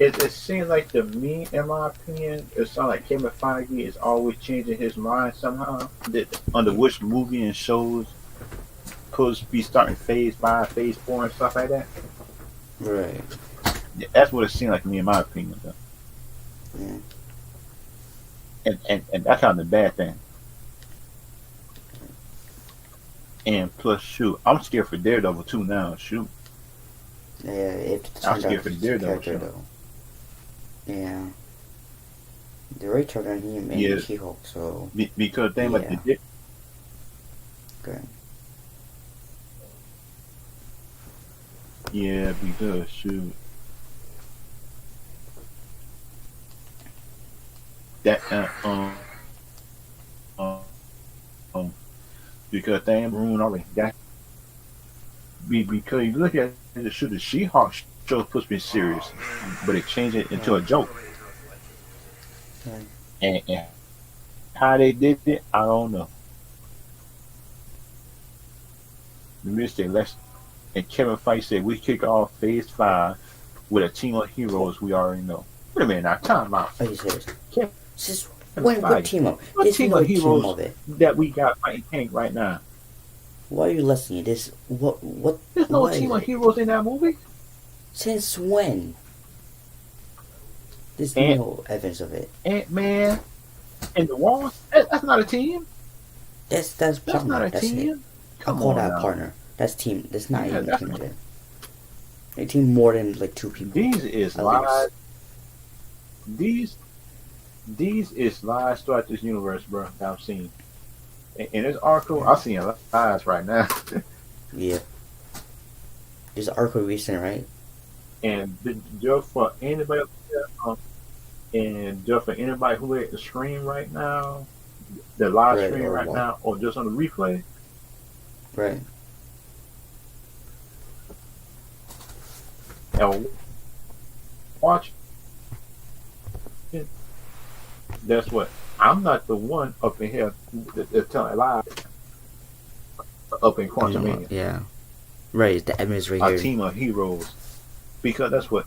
it seems like to me, in my opinion, it sounds like Kevin Feige is always changing his mind somehow. That under which movie and shows supposed to be starting Phase 5, Phase 4, and stuff like that. Right. Yeah, that's what it seemed like to me, in my opinion, though. Yeah. And that's kind of the bad thing. And plus, shoot, I'm scared for Daredevil too now. Shoot. Yeah, I'm scared for Daredevil though. Yeah. They already turned on him and She-Hulk, so because they like the okay. Yeah, because shoot. That because they ain't ruined already. That because you look at the She-Hulk show supposed to be serious, but it changed it into a joke. And how they did it, I don't know. The mistake, and Kevin Feige said we kick off Phase 5 with a team of heroes we already know. Wait a minute now, time out. Are you serious? What team up? What team of heroes that we got fighting Tank right now? Why are you listening? There's no team of heroes in that movie. Since when? There's no evidence of it. Ant-Man and the Wasp. That's not a team. That's not a team. I'll call that a partner. That's team. That's not even a team. Of it. A team more than like 2 people. These is lies. These is lies throughout this universe, bro. That I've seen. In this article, I see lies right now. Yeah. This article recent, right? And just for anybody, and just for anybody who at the stream right now, the live Right, stream or right what? now, or just on the replay, Right. and watch it, that's what I'm not the one up in here that's telling lies up in Quantumania. Yeah. Right, the evidence right A here. team of heroes, because that's what.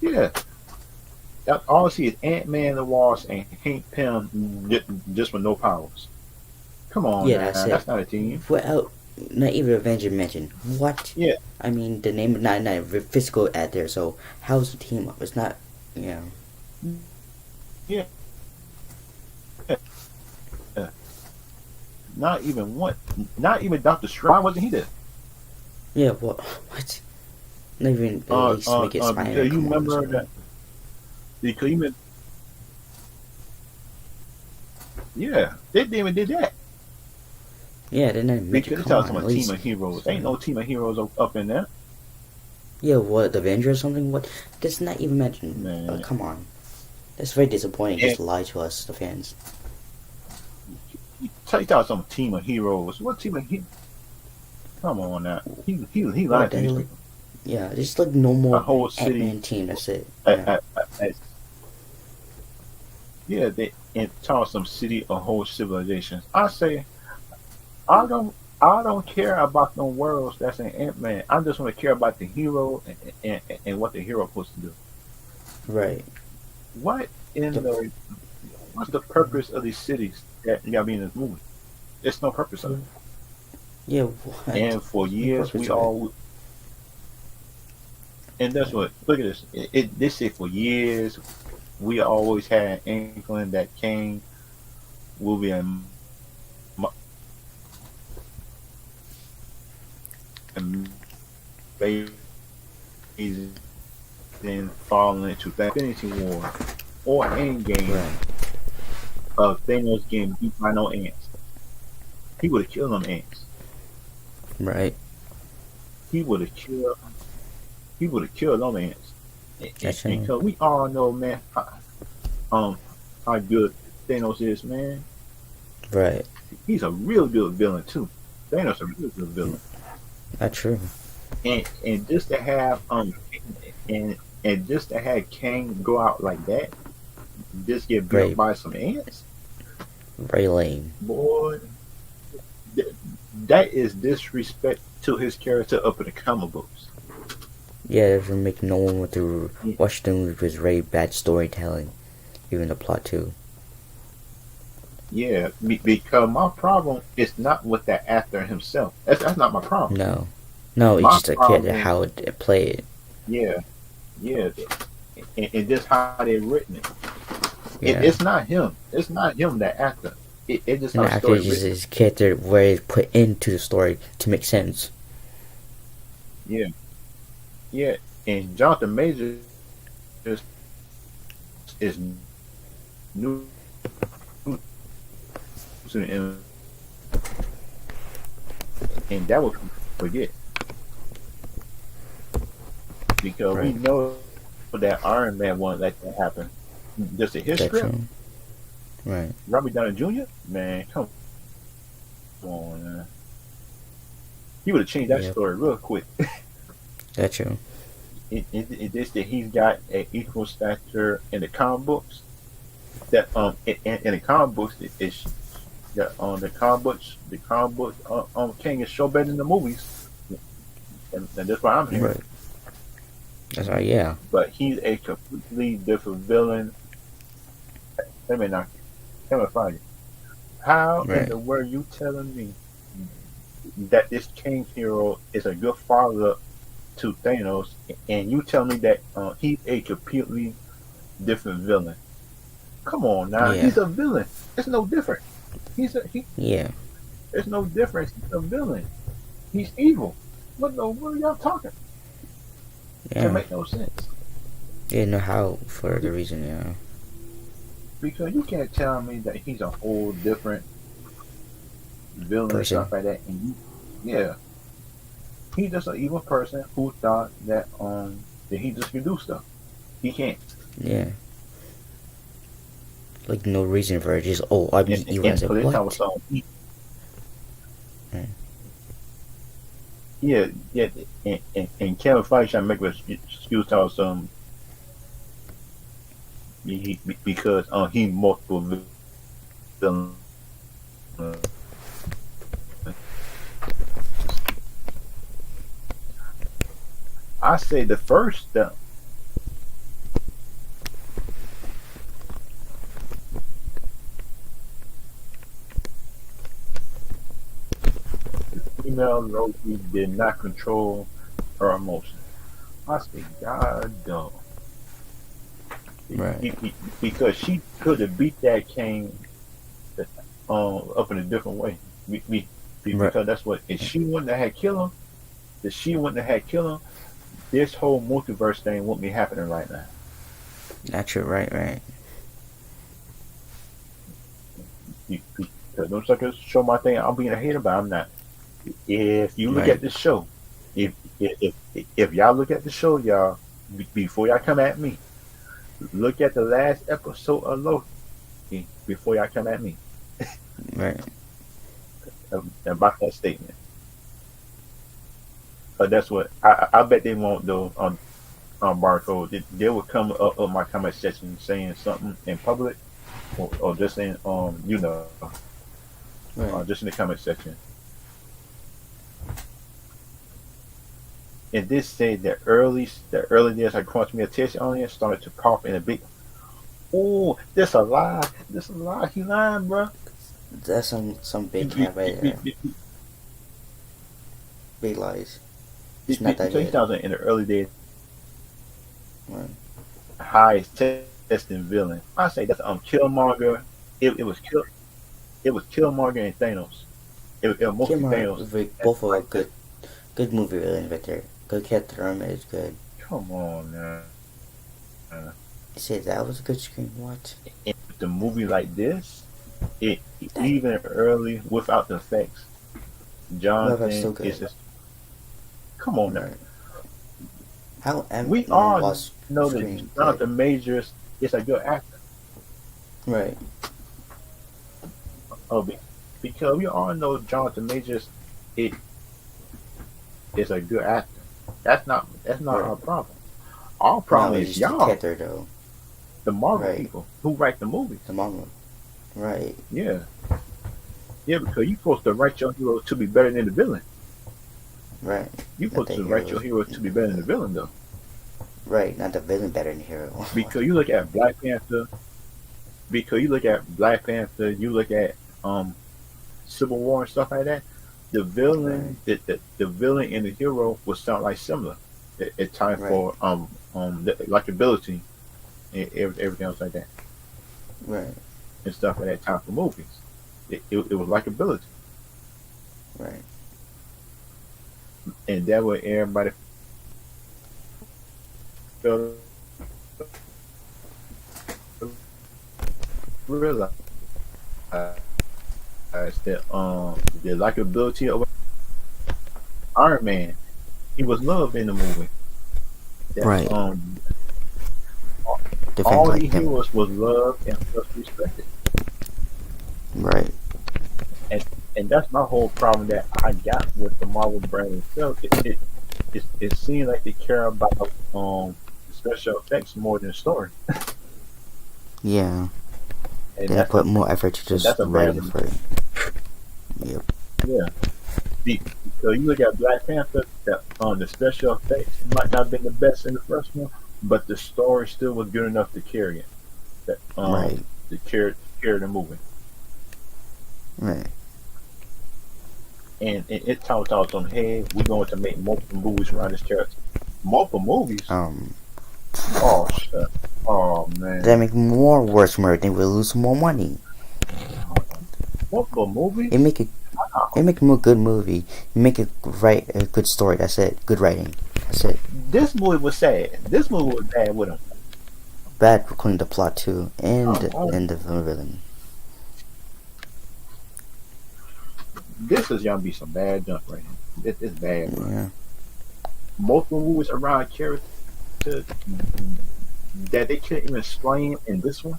Yeah, that all I see is Ant-Man the Wasp and Hank Pym just with no powers. Come on Yeah, now, that's it. that's not a team. Well, not even Avenger mentioned. What? Yeah, I mean, the name not physical at there. So how's the team up? It's not. Yeah. yeah, yeah. Not even one. Not even Doctor Strange. Why wasn't he there? Yeah. What? What? Not even at least make it Spider-Man. Because you Come on, remember something. that. Because you remember, yeah, they didn't even did that. Yeah, they didn't mention. Because they Come tell us on, I'm at a team least. of heroes. Ain't no team of heroes up in there, Yeah, what, the Avengers or something? What? That's not even mentioned. man. Come on. That's very disappointing. And Just lie to us, the fans. you tell us I'm a team of heroes. What team of heroes? Come on now. He What, lied to they these look, people. yeah, just like A normal whole city. Ant-Man team, that's it. Uh, Yeah. uh, uh, yeah, they and tell us some city or whole civilizations. I say I don't. I don't care about the worlds that's in Ant-Man. I just want to care about the hero and what the hero supposed to do. Right. What in The, the what's the purpose of these cities that you got to be in this movie? There's no purpose of it. yeah, what? And for No years, purpose we of it. all, and that's what, look at this. They say for years, we always had an inkling that Kane will be amazing falling into the Infinity War or Endgame Right. of Thanos getting beat by no ants. He would have killed them ants. Right. He would have killed. He would have killed them ants. That's And him. because we all know, man, um, how good Thanos is, man. Right. He's a real good villain too. Thanos is a real good villain. That's true. And just to have and and just to have Kang go out like that, just get beat up Right. by some ants, Very lame. boy. th- That is disrespect to his character up in the comic books. Yeah, it doesn't make no one want to watch the movie because very bad storytelling. Even the plot too. Yeah, because my problem is not with that actor himself. That's not my problem. No. No, it's My just a kid problem, how it played. yeah, yeah, and just how they written it. Yeah. It's not him. It's not him, that actor. It's just And how the the actor story is just written. his character where it's put into the story to make sense. Yeah, yeah. And Jonathan Majors is new to the and that would forget because we Right. know that Iron Man won't let that happen. Just a his That's script. true. Right. Robert Downey Jr. Man, come on, man. He would have changed that Yep. story real quick. That's true. It just that he's got an equal stature in the comic books. That in the comic books it's that on the comic books King is so better than the movies, and that's why I'm here. Right. That's right. Yeah. But he's a completely different villain. Let me not. Let me find it. How in Right. the world you telling me that this King hero is a good father to Thanos, and you tell me that he's a completely different villain? Come on now, Yeah. he's a villain. It's no different. He. Yeah. There's no difference. He's a villain. He's evil. What the world y'all talking? It Yeah. make no sense. Yeah. No how for the reason. Yeah. Because you can't tell me that he's a whole different villain and person. stuff like that. And yeah, he's just an evil person who thought that he just can do stuff. He can't. Yeah, like no reason for it. Just I'm evil. I And said police was what? so Right. yeah, yeah, and Kevin Feige trying to make an excuse to some because he multiple villains. I say the first female Loki did not control her emotions. I say, God damn. Right. Because she could have beat that king up in a different way. Right. Because that's what if she wouldn't have had kill him, if she wouldn't have had kill him, this whole multiverse thing wouldn't be happening right now. That's true. Right. Right. Because them suckers show my thing, I'm being a hater, but I'm not. If you look Right. at the show, if y'all look at the show, y'all before y'all come at me, look at the last episode of Loki before y'all come at me Right. about that statement. But that's what I bet they won't do on barcode. They will come up my comment section saying something in public or just in Right. just in the comment section. And this said the early days I crunched me a test on it started to cough in a big. Oh, this a lie! This a lie! He lying, bro. That's some big cat right there. Big lies. It's not that So he good. sounds like in the early days, Right. highest testing villain. I say that's Killmonger. It was Killmonger and Thanos. It was mostly Kimura, Thanos. both are Like that. good movie villains right there. Good Cat Therma is good. Come on, man. You say that was a good screen. What? And with the movie like this, it That even early without the effects, well, that's Jonathan still is good. just come on now. Right. How We Ant-Man all was know that screen good. Jonathan Majors is a good actor. Right. Oh, because we all know Jonathan Majors it is a good actor. That's not Right. our problem. Our No, problem it's is just the y'all, cat there though. the Marvel Right. people who write the movies. The mama. Right. Yeah, yeah, because you're supposed to write your hero to be better than the villain. Right. You're Not supposed the to write your heroes. hero to be better than the villain, though. Right. Not the villain better than the hero. Because you look at Black Panther. Because you look at Black Panther. You look at Civil War and stuff like that. The Right. villain, the villain and the hero will sound like similar. At time Right. for the likability and everything else like that Right. and stuff like that. Time for movies. It was likability, Right. and that way everybody felt realized that the likability of Iron Man, he was loved in the movie. That Right. The fans all the like him. heroes was loved and was respected. Right. And that's my whole problem that I got with the Marvel brand itself. It seems like they care about special effects more than story, Yeah. and They put more effort to and just that's a bad writing thing. for it. Yep. Yeah. So you look at Black Panther, the special effects might not have been the best in the first one, but the story still was good enough to carry it. That Right. to carry the movie. Right. And it talks out on, hey, we're going to make multiple movies around this character. Multiple movies? Um. Oh shit. Oh That man. make more worse for everything. We lose more money. Multiple movies? It make it. It Wow. make a good movie. You make it write a good story. That's it. Good writing. That's it. This movie was sad. This movie was bad with him. Bad according to the plot too, Oh, and the villain. this is gonna be some bad junk right here. It's bad, bro. Yeah. Multiple movies around characters that they can't even explain in this one.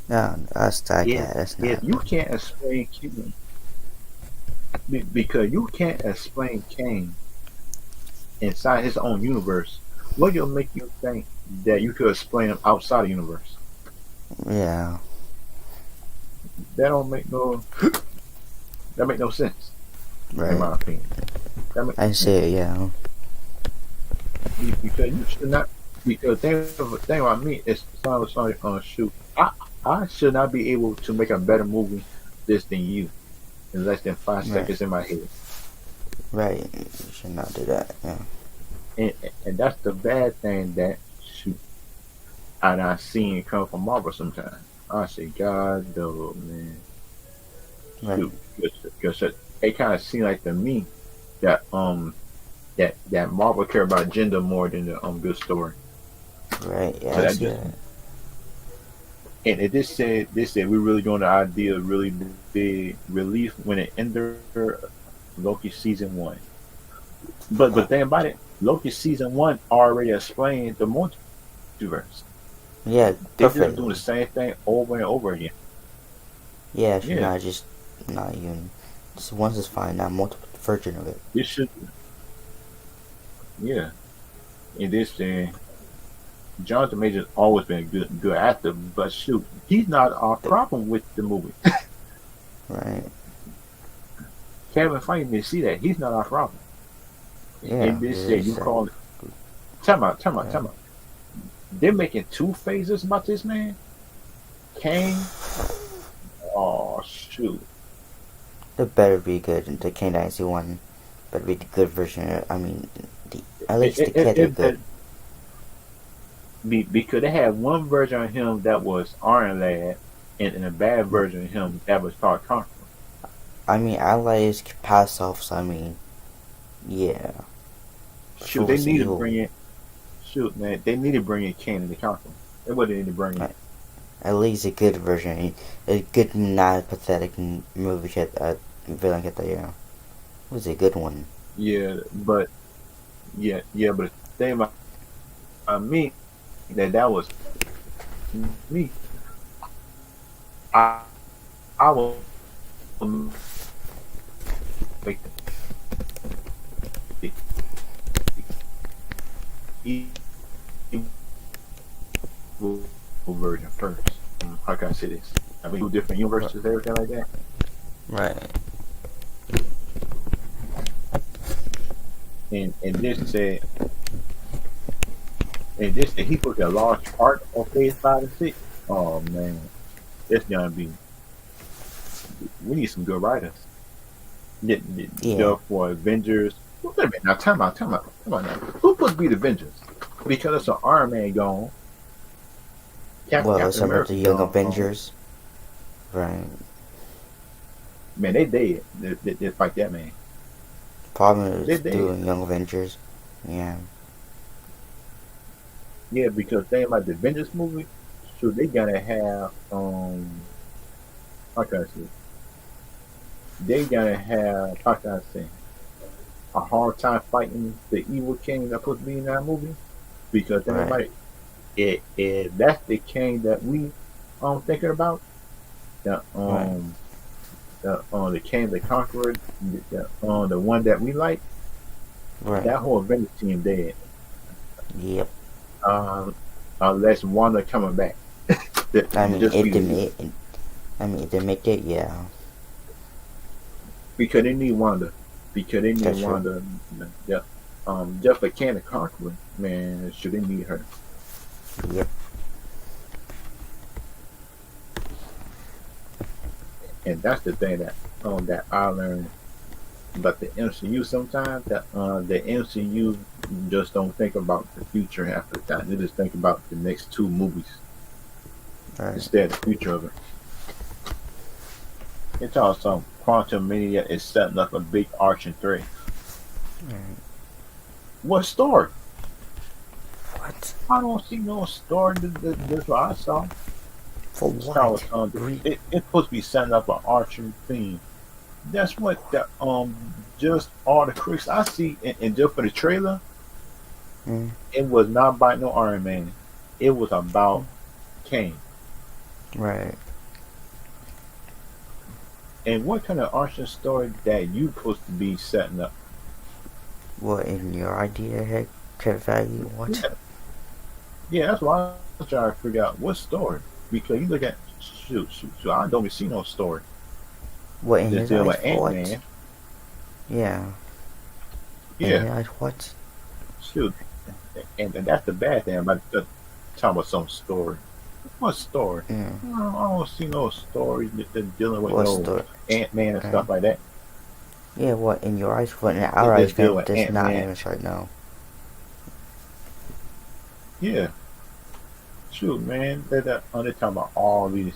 No, that's that. If Yeah, that's if not. you can't explain Kane, because you can't explain Kane inside his own universe, what will make you think that you could explain him outside the universe? Yeah. That don't make no that make no sense, in Right. my opinion. That makes I no see sense. it. Yeah. Because you should not. Because thing about me is sorry, shoot. I should not be able to make a better movie this than you in less than five Right. seconds in my head. Right. You should not do that. Yeah. And and that's the bad thing that shoot I seen come from Marvel sometimes. I say, God dog, man, Right. shoot, because it kind of seemed like to me that that Marvel care about gender more than the good story. Right. Yeah. But I I see just that. and it just said this said we're really going to idea of really big relief when it ended Loki season one. But the thing about it, Loki season one already explained the multiverse. Yeah. They just doing Perfectly. the same thing over and over again. Yeah. It should Yeah, not just not even. Just once is fine. Not multiple version of it. this should yeah. And this thing, Jonathan Major's always been a good actor, but shoot, he's not our problem with the movie. Right. Kevin Feige didn't see that. He's not our problem. Yeah. And this It said you is. call it time out, time out, Yeah. time out. They're making two phases about this man. Kane. Oh shoot. It better be good. The K-Dynasty one better be the good version. I mean, the at It, least the it, it, kids are good. because they had one version of him that was Iron Lad, and a bad version of him that was Clark Conqueror. I mean, I like his past self. I mean, yeah. Shoot, Full they was need to evil. bring in. Shoot, man, they need to bring in Kane and the Conqueror. They would need to bring in. Right. At least a good version. A good, not pathetic movie. Get a villain. Get the yeah. It was a good one. Yeah, but but the thing about me that was me. I I will make the evil version first. How can I say this? I mean, two different universes, everything like that. Right. And this said, and this he put a large part of phase 5 and 6. Oh man, it's gonna be. We need some good writers. Yeah. For Avengers. Wait a minute now. Time out. Come on now. Who supposed to be the Avengers? Because it's an Iron Man gone. Well, it's Captain about the America Young gone. Avengers. Right. Man, they dead. They fight that man. Problem They is dead. doing Young Avengers. Yeah. Yeah, because they like the Avengers movie, so they gotta have how can I say? They gotta have how can I say a hard time fighting the evil king that's supposed to be in that movie. Because then Right. like if that's the king that we thinking about, the Right. the king the conqueror, the one that we like, Right. that whole Avengers team dead. Yep. Um, unless Wanda coming back, I mean, just if be they the make, I mean, if they make it, yeah, because they need Wanda. Because they need that's true. Wanda. Yeah. Just for Can the Conqueror, man, should they need her? Yep. And that's the thing that I learned about the MCU sometimes. That the MCU just don't think about the future half the time. They just think about the next two movies Right. instead of the future of it. It's also Quantum Media is setting up a big arching thread. Right. What story? What? I don't see no story. This what I saw. For Star Wars, what? Re- it's supposed to be setting up an archery theme that's what the just all the critics I see, and just for the trailer, Mm, it was not about no Iron Man. It was about Kane. right. And what kind of origin story that you supposed to be setting up? What in your idea, heck, Kevin Feige? What? Yeah, yeah, that's why I was trying to figure out what story. Because you look at shoot, I don't even see no story. What in This his deal eyes? with Ant What? Man. Yeah. In Yeah, his eyes, what? shoot, and that's the bad thing about talking about some story. What story? Yeah. I don't see no story that dealing with What no story? Ant Man and Uh, stuff like that. yeah, what in your eyes? What in our This eyes? deal Fam, with there's Ant not Man. even right now. Yeah, shoot, man. They're talking about all this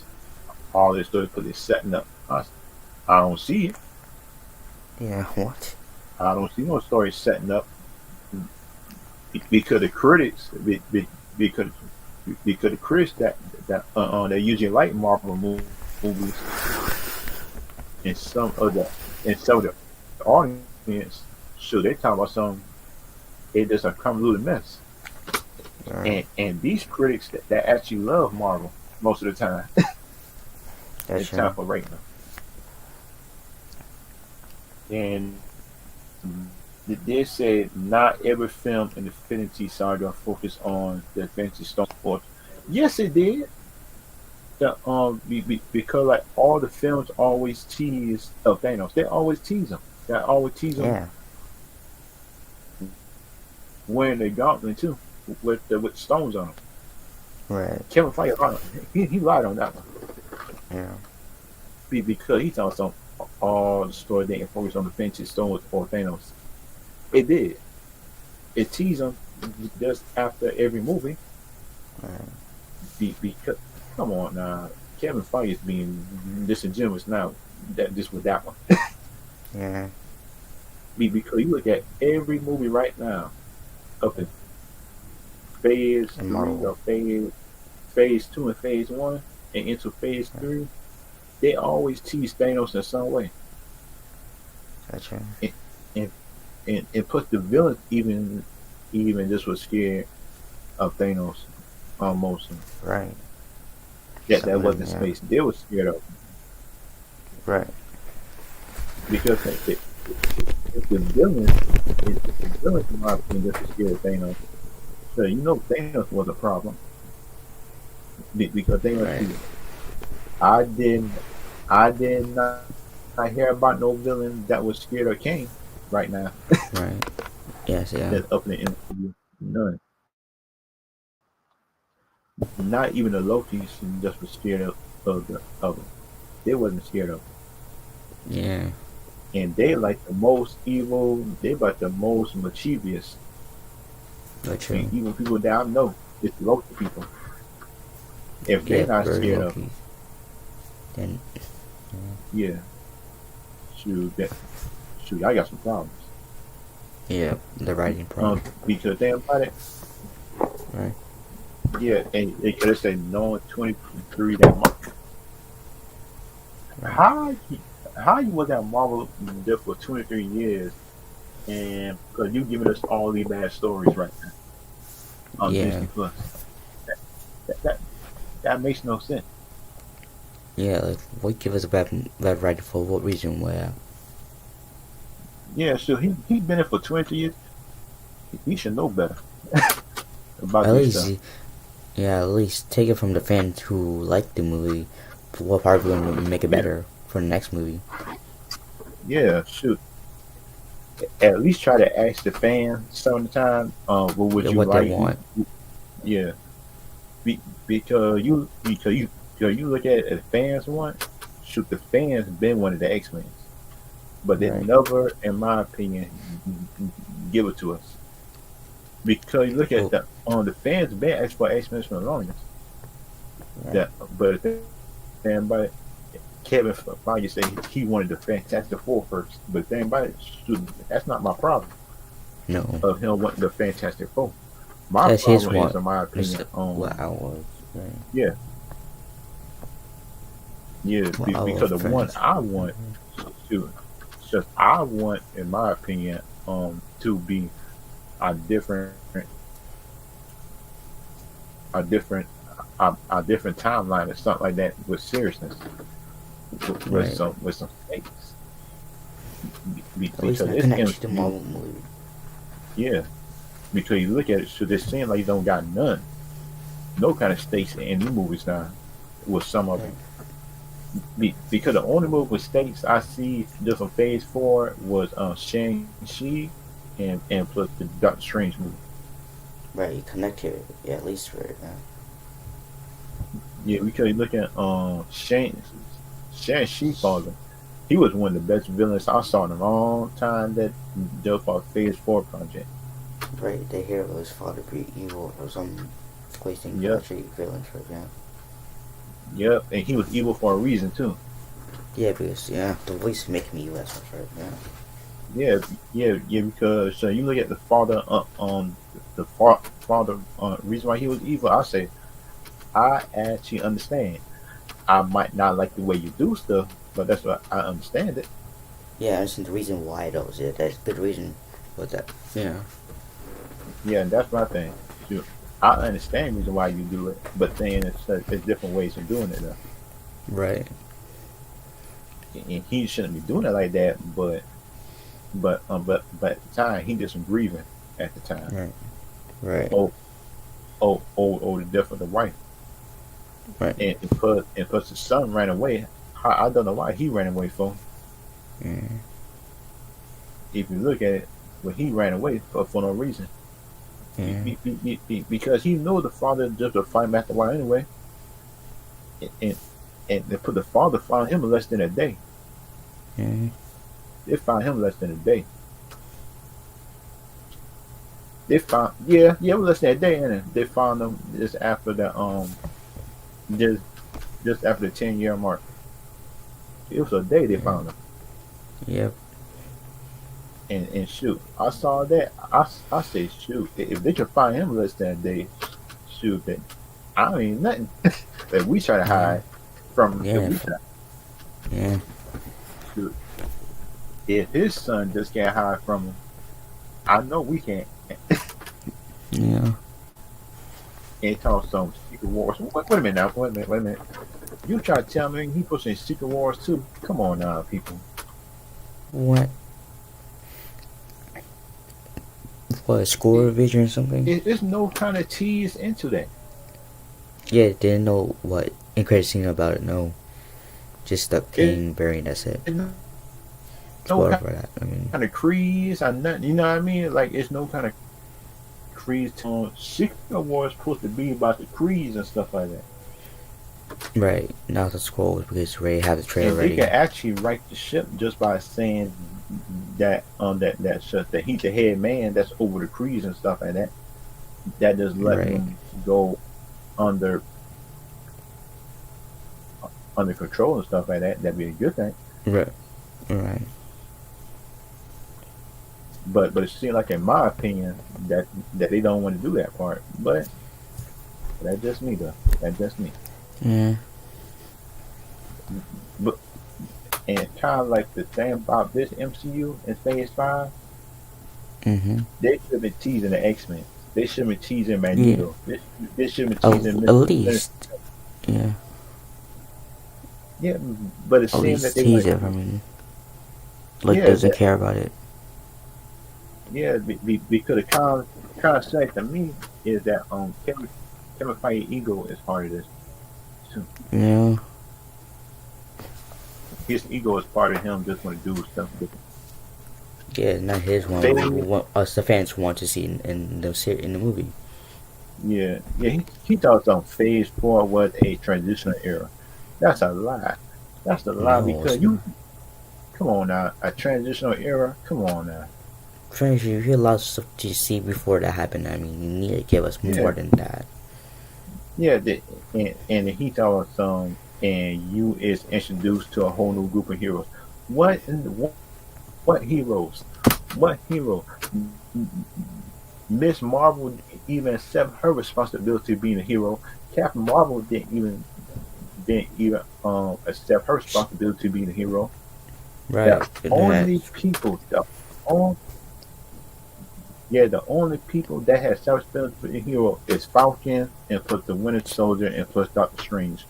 story because they're setting up. I don't see it. Yeah, what? I don't see no story setting up because the critics, because because the critics that usually like Marvel movies and some of the audience, so they talking about some it just a convoluted mess. Right. And these critics that actually love Marvel most of the time, That's it's time true. for rating them. And they said not every film in the Infinity Saga focused on the Infinity Stone. Or yes, it did. Because like all the films always tease Thanos. They always tease him. They always tease him Yeah. wearing the gauntlet too, with stones on him. Right. Kevin Feige lied he lied on that one. Yeah. Because he told some all the story didn't focus on the Infinity Stone or Thanos. It did. It teased him just after every movie. Right. Because come on now, Kevin Feige is being disingenuous now. That just with that one. Yeah. Because you look at every movie right now, up in phase And three Marvel. or phase two and phase one and into phase Right. three, they always tease Thanos in some way. That's true. And and, and plus the villain even just was scared of Thanos almost. Right. That Some of them, wasn't yeah. space. They were scared of Right. because if the villain if the villain in my opinion just was scared of Thanos. So you know Thanos was a problem. Because Thanos Right. see I didn't I did not hear about no villain that was scared of Kane right now. Right. Yes. Yeah. That's up in the MCU. None. Not even the Loki's just was scared of him. They wasn't scared of him. Yeah. And they like the most evil, they like the most mischievous. That's And true. even people that I know, it's Loki people. If they're Yeah. not Very scared low of him, key. Then. yeah, shoot, I got some problems. Yeah. The writing problem. Because they about it, Right. yeah, and they could have said no 23 that month. Right. How you was at Marvel there for 23 years, and because you giving us all these bad stories right now on Yeah. Disney Plus, that, that that that makes no sense. Yeah. Like, what give us a bad writing for what reason? Where? Yeah, so he been there for 20 years. He should know better about At this stuff. least. Yeah. At least take it from the fans who like the movie. What part going to make it Yeah, better for the next movie? yeah, shoot. At least try to ask the fans some of the time, what would Yeah, you what they like? want. Yeah, Be, because you look at it, the fans want. Shoot, the fans been one of the X Men, but they Right. never, in my opinion, give it to us. Because you look at Well. the fans been asked for X Men for the longest. Right. That, but the thing about it, Kevin Feige said he wanted the Fantastic Four first. But the thing about it, shoot, that's not my problem No. of him wanting the Fantastic Four. My That's his problem is, one. in my That's opinion, what I was. Right. yeah, yeah, What I was because the one first. I want, Mhm. to just I want, in my opinion, to be a different, a different, a different timeline or something like that with seriousness, Right. with some stakes, At least because not it's connected to MCU. Marvel movie. Yeah, because you look at it, so it seems like you don't got none, no kind of stakes in the movies now, with some of Right. them. Because the only movie with stakes I see just on Phase 4 was Shang-Chi and plus the Doctor Strange movie. Right. You connect here. Yeah, at least for it. Yeah, because you look at Shang-Chi father, he was one of the best villains I saw in a long time that just for Phase 4 project. Right. The hero is father be evil or some placing Yep, actually villains for yeah. yep, and he was evil for a reason too. Yeah, because the voice make me less for it. Yeah. Yeah, yeah, because you look at the father, father, reason why he was evil. I say I actually understand. I might not like the way you do stuff, but that's what I understand it. Yeah, I understand the reason why though. Yeah, that's good reason. With that. Yeah. Yeah, and that's my thing. Shoot, I understand the reason why you do it, but then it's different ways of doing it. Though. Right. And he shouldn't be doing it like that. But at the time, he did some grieving at the time. Right. Right. Oh, the death of the wife, Right. and plus the son ran away. I don't know why he ran away from. Mm. If you look at it, well, he ran away for no reason. Yeah. Because he knew the father just to fight back the wife anyway, and and, and they put the father found him in less than a day. Yeah. They found him less than a day. They found yeah, it was less than a day, and they found him just just after the 10-year mark. It was a day they Yeah. found him. Yep. And shoot, I saw that. I say shoot, if they could find him less than a day, shoot, that I mean nothing that we try to Yeah. hide from. That Yeah. we try Yeah. shoot. If his son just can't hide from him, I know we can't. Yeah. And talk some secret wars. Wait a minute now. Wait a minute. You try to tell me he pushing secret wars too? Come on now, people. What? What? School It, revision or something? there's no kind of tease into that. Yeah. Didn't know what incredible about it. No. Just the It's king burying. That's it. no Spoiler kind for that. I mean. of crease or nothing. You know what I mean? Like it's no kind of crease to secret wars supposed to be about the crease and stuff like that. Right. Now the scroll because Ray have the trailer And they can ready. actually right the ship just by saying that that he's the head man that's over the crease and stuff like that. That just let Right. them go under under control and stuff like that. That'd be a good thing. Right. Right. But it seems like, in my opinion, that they don't want to do that part. But that's just me, though. That's just me. Yeah. But and kind of like the thing about this MCU in Phase 5, Mm-hmm. they should be teasing the X-Men. They should be teasing Yeah. Magneto. They should be teasing At Minister. least. Yeah. Yeah, but it At seems that least they tease like, it. I mean, like yeah, doesn't care about it. yeah, because the kind of sad to me is that Kevin Feige ego is part of this too. Yeah. His ego is part of him just want to do stuff different. Yeah, not his one. Phase, Us the fans want to see in the movie. yeah, he thought Phase 4 was a transitional era. That's a lie. That's a lie No, because it's not. you come on now, a transitional era. Come on now. Frankly, you had lots of stuff to see before that happened. I mean, you need to give us Yeah, more than that. yeah, and he thought and you is introduced to a whole new group of heroes. What in the, what heroes? What hero? Miss Marvel didn't even accept her responsibility of being a hero. Captain Marvel didn't even accept her responsibility of being a hero. Right. The It only has. people, only, the only people that have self-responsibility hero is Falcon and plus the Winter Soldier and plus Doctor Strange.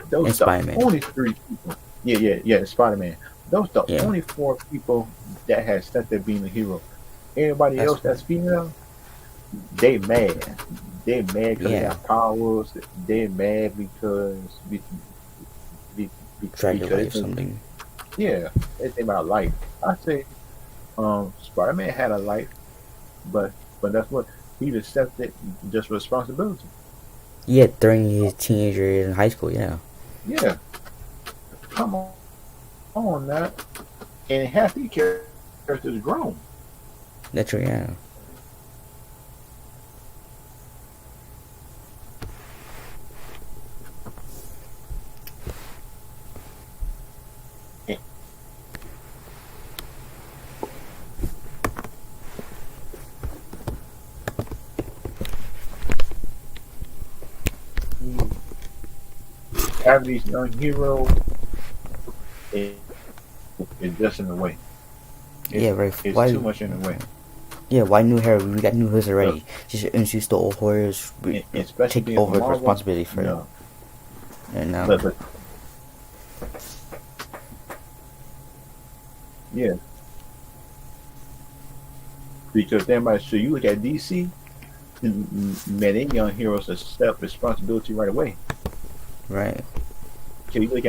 Those And are the Spider Man. only three people. Yeah, Spider-Man. Those are the Yeah. only four people that have set their being a hero. Everybody That's else cool. that's female, they mad. They mad because they Yeah. got powers. They mad be, Drag your because life it's something. yeah, they think about life. I say Spider-Man had a life, but that's what he accepted just responsibility. Yeah, during his teenager years in high school, yeah. Yeah, come on now. And half these characters grown. That's true, yeah. And you have these young heroes, it, it's just in the way. Yeah, right. It's Why? too much in the way. Yeah, why new hero? We got new heroes So, already. Just introduce the old heroes, especially take being from over the Marvel, responsibility for it. no. And now, But yeah, because then by so you look at DC, man, they young heroes accept responsibility right away. right, So you look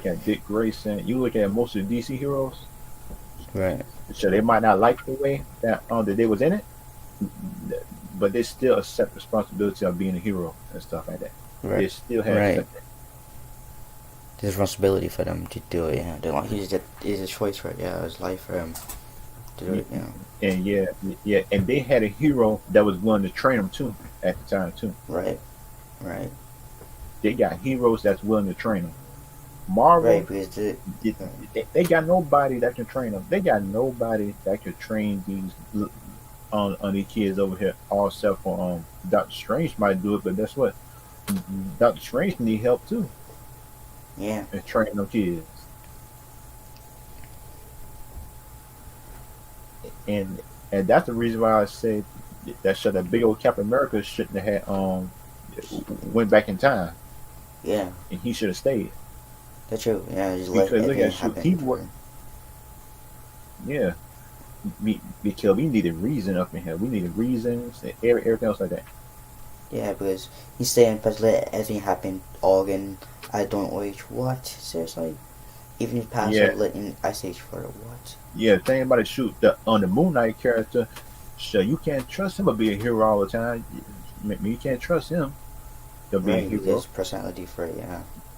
at Dick Grayson, you look at most of the DC heroes. right, So they might not like the way that they was in it, but they still accept responsibility of being a hero and stuff like that. right, They still have right. accepted. There's responsibility for them to do it. Yeah, they like he's a choice, right? Yeah, it's life for him to do it. Yeah, And and they had a hero that was willing to train them too at the time too. right, right, They got heroes that's willing to train them. right. Marvel, Because the they got nobody that can train them. They got nobody that can train these on these kids over here. All except for Doctor Strange might do it, but that's what Doctor Strange need help too yeah, in training them kids. And that's the reason why I said that big old Captain America shouldn't have had went back in time yeah. and he should have stayed That's true. Yeah, just let because look everything at shoot he happen worked. for. Yeah, because we needed reason up in here. We needed reasons and everything else like that. Yeah, because he's staying, but let everything happen all again. I don't wait. What? Seriously? Even his past, Yeah, like letting Ice Age for what? yeah. Think about it. Shoot, the on the Moon Knight character, so you can't trust him to be a hero all the time. You can't trust him to be a Right, hero. his personality for it.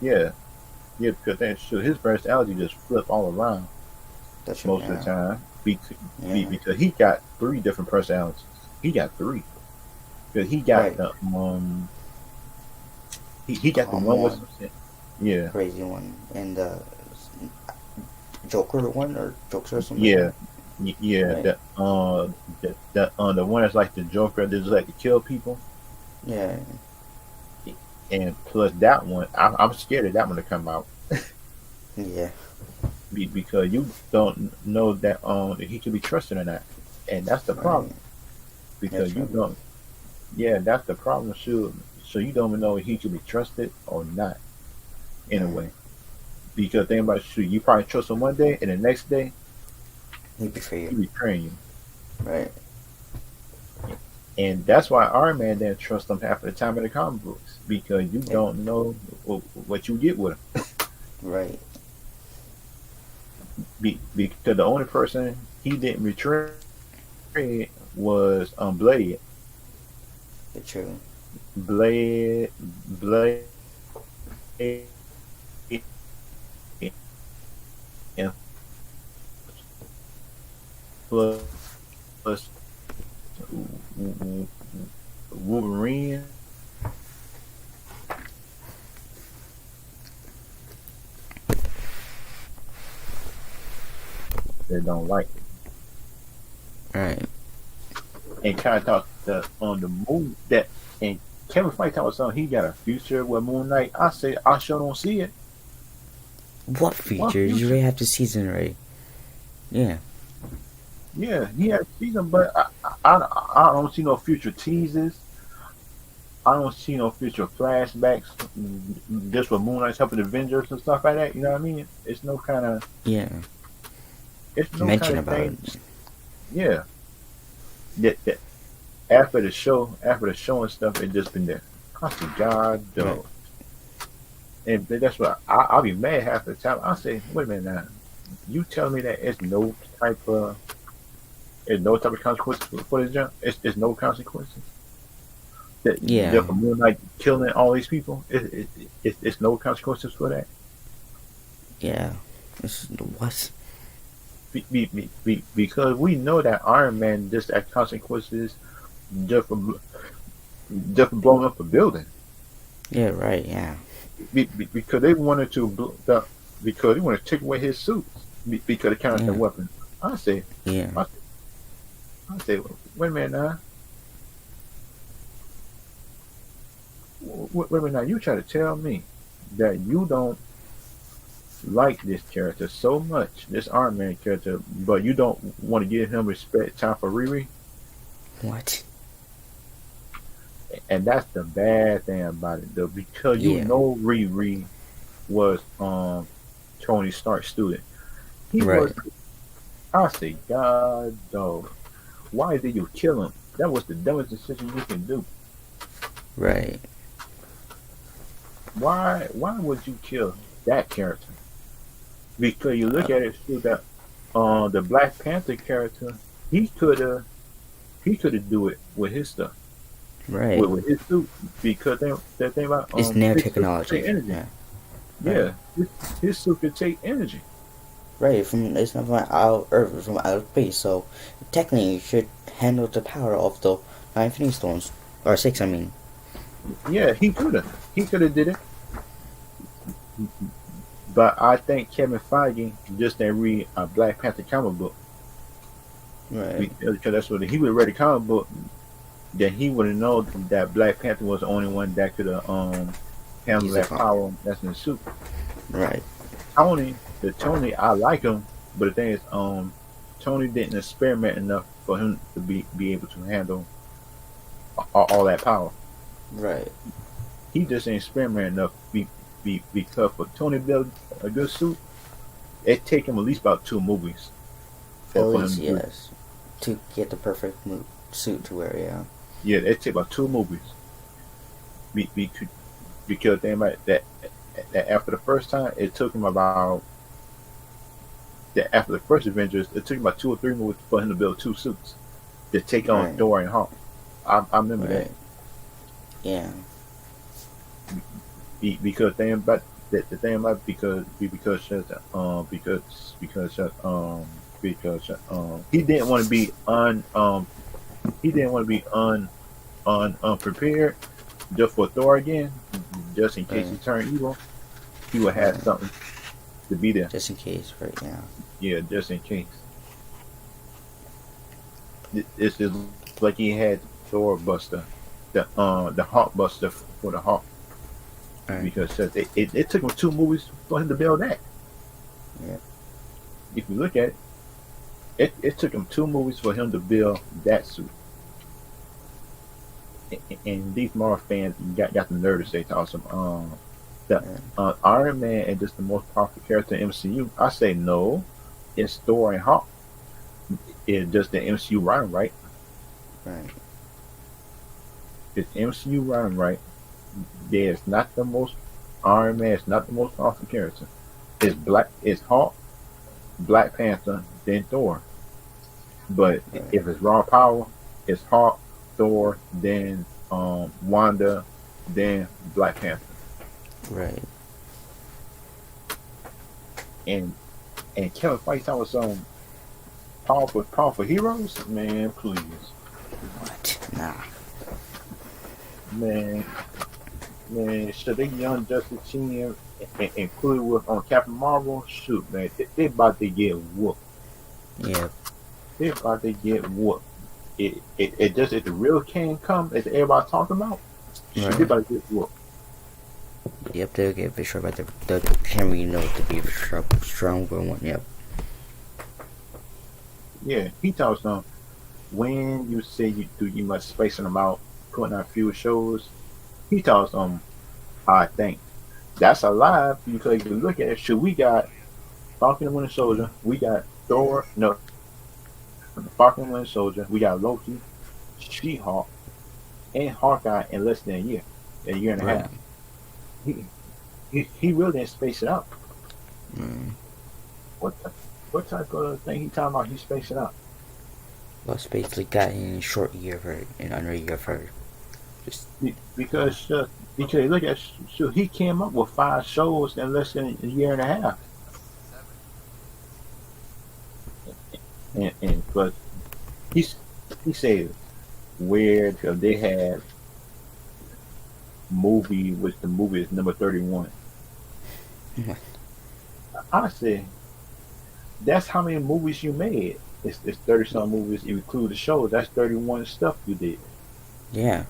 Yeah, Yeah, because then shoot, his personality just flip all around that's true. most of the Yeah, time. yeah. Because he got three different personalities. He got three. Because he got Right. the he got the one with One yeah crazy one and the Joker one or Joker or something like yeah that. yeah Right. the one that's like the Joker that just like to kill people. Yeah. And plus that one, I'm scared of that one to come out Yeah. because you don't know that if he can be trusted or not, and that's the Right. problem because That's you right. don't. Yeah, that's the problem. So you don't even know if he can be trusted or not in a Right. way because think about shoot, you probably trust him one day and the next day He betray he you. betraying you, Right. and that's why Iron Man didn't trust him half of the time in the comic books because you Yep. don't know what you get with him. Right. Because the only person he didn't betray was Blade. That's true. Blade, and plus Wolverine. They don't like it. Right. And kind of thought that on the moon that and Kevin Feige talking about something he got a future with Moon Knight. I say I sure don't see it. What One features? You future. already have the season already. Yeah. Yeah, he had season, but I don't see no future teases. I don't see no future flashbacks. Just with Moon Knight's helping Avengers and stuff like that. You know what I mean? Yeah. It's You no kind mentioned of about thing. it. Yeah, that after the show and stuff, it just been there. I said, God, Right. dog. And that's what I'll be mad half the time. I say, wait a minute now. You tell me that type of it's no type of consequences for this jump. It's no consequences. That Yeah. just for Moon Knight killing all these people. It's no consequences for that. Yeah. What? Because we know that Iron Man just had consequences just for just for blowing up a building. Yeah. Right. Yeah. Because they wanted to because they wanted to take away his suits because they counted the Yeah. weapons. I say, Yeah. I, I say, wait a minute now. Wait a minute now. You try to tell me that you don't like this character so much, this Iron Man character, but you don't want to give him respect time for Riri, What? and that's the bad thing about it, though, because you Yeah. know Riri was Tony Stark's student. He was. Right. I say, God, dog, why did you kill him? That was the dumbest decision you can do. Right. Why would you kill that character? Because you look at it through that the Black Panther character, he could have do it with his stuff. Right. With his suit because that thing about It's his suit could take nanotechnology. energy. Yeah. Right. Yeah, his suit could take energy. Right. From it's not from out Earth, it's from outer space. So technically, it should handle the power of the Infinity Stones or six. I mean. Yeah, he could have did it. But I think Kevin Feige just didn't read a Black Panther comic book Right. because that's what he would have read the comic book. Then he would have known that Black Panther was the only one that could have handle Use the that power. power that's in the suit. Right. Tony, I like him, but the thing is, Tony didn't experiment enough for him to be able to handle all that power. Right. He just ain't experiment enough. Because for Tony to build a good suit, it take him at least about 2 movies At for him least to do. yes, to get the perfect suit to wear. Yeah. Yeah, it take about 2 movies. Be, be, because they might that after the first time, it took him about that after the first Avengers, it took him about 2 or 3 movies for him to build 2 suits to take on Right. Thor and Hulk. I remember that. Right. Yeah. Because they about the thing about because he didn't want to be he didn't want to be unprepared just for Thor again, just in case he Right. turned evil. He would have Right. something to be there. Just in case. Right. Yeah. Yeah, just in case. It's just like he had Thor Buster, the Hawk Buster for the Hawk. Right. Because it took him 2 movies for him to build that. Yeah. If you look at it took him 2 movies for him to build that suit. And these Marvel fans got the nerve to say to awesome, the Right. Iron Man is just the most powerful character in MCU. I say no, it's Thor and Hawk. It's just the MCU running right. Right. It's MCU running right. There's not the most Iron Man is not the most powerful character. It's Hawk, Black Panther, then Thor. But Right. if it's raw power, it's Hawk, Thor, then Wanda, then Black Panther. Right. And Kevin Feige was some powerful heroes, man. Please, What? Nah. man, should they Young Justice team included with on Captain Marvel? Shoot, man, they about to get whooped. Yeah. They about to get whooped. It just if the real King come, as everybody talking about, shoot, they Right. about to get whooped. Yep, they'll get visual, but they can't really know to be a stronger one. Yep. Yeah, he tells them when you say you do, you must spacing them out, putting on few shows. He tells them, I think that's a lie because if you look at it, should we got Falcon and Winter Soldier, we got Thor, no, Falcon and Winter Soldier, we got Loki, She-Hulk, and Hawkeye in less than a year and a Right. half. He he really didn't space it out. Mm. What what type of thing he talking about? He spaced it out Well, it's basically got in a short year for in under a year for just because look at so he came up with 5 shows in less than a year and a half, and but he's he said where they had movie which the movie is number 31. I said that's how many movies you made. It's 30 some movies. You include the show. That's 31 stuff you did. yeah.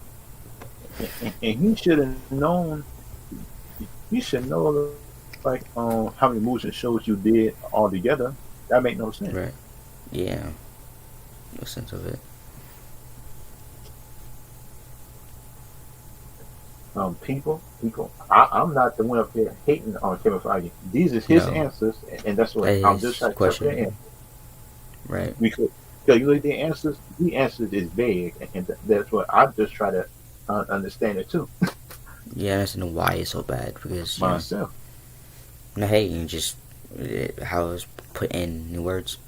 And he should have known. You should know like how many movies and shows you did all together. That make no sense. Right. Yeah. No sense of it. People. I'm not the one up there hating on Kevin Feige. These is his No. answers, and that's what That I'm just is trying to tell their question. answers. Right. Because you look at the answers, the answers is vague, and that's what I just try to understand it too Yeah, I understand why it's so bad because myself. not hating, just how it's put in new words.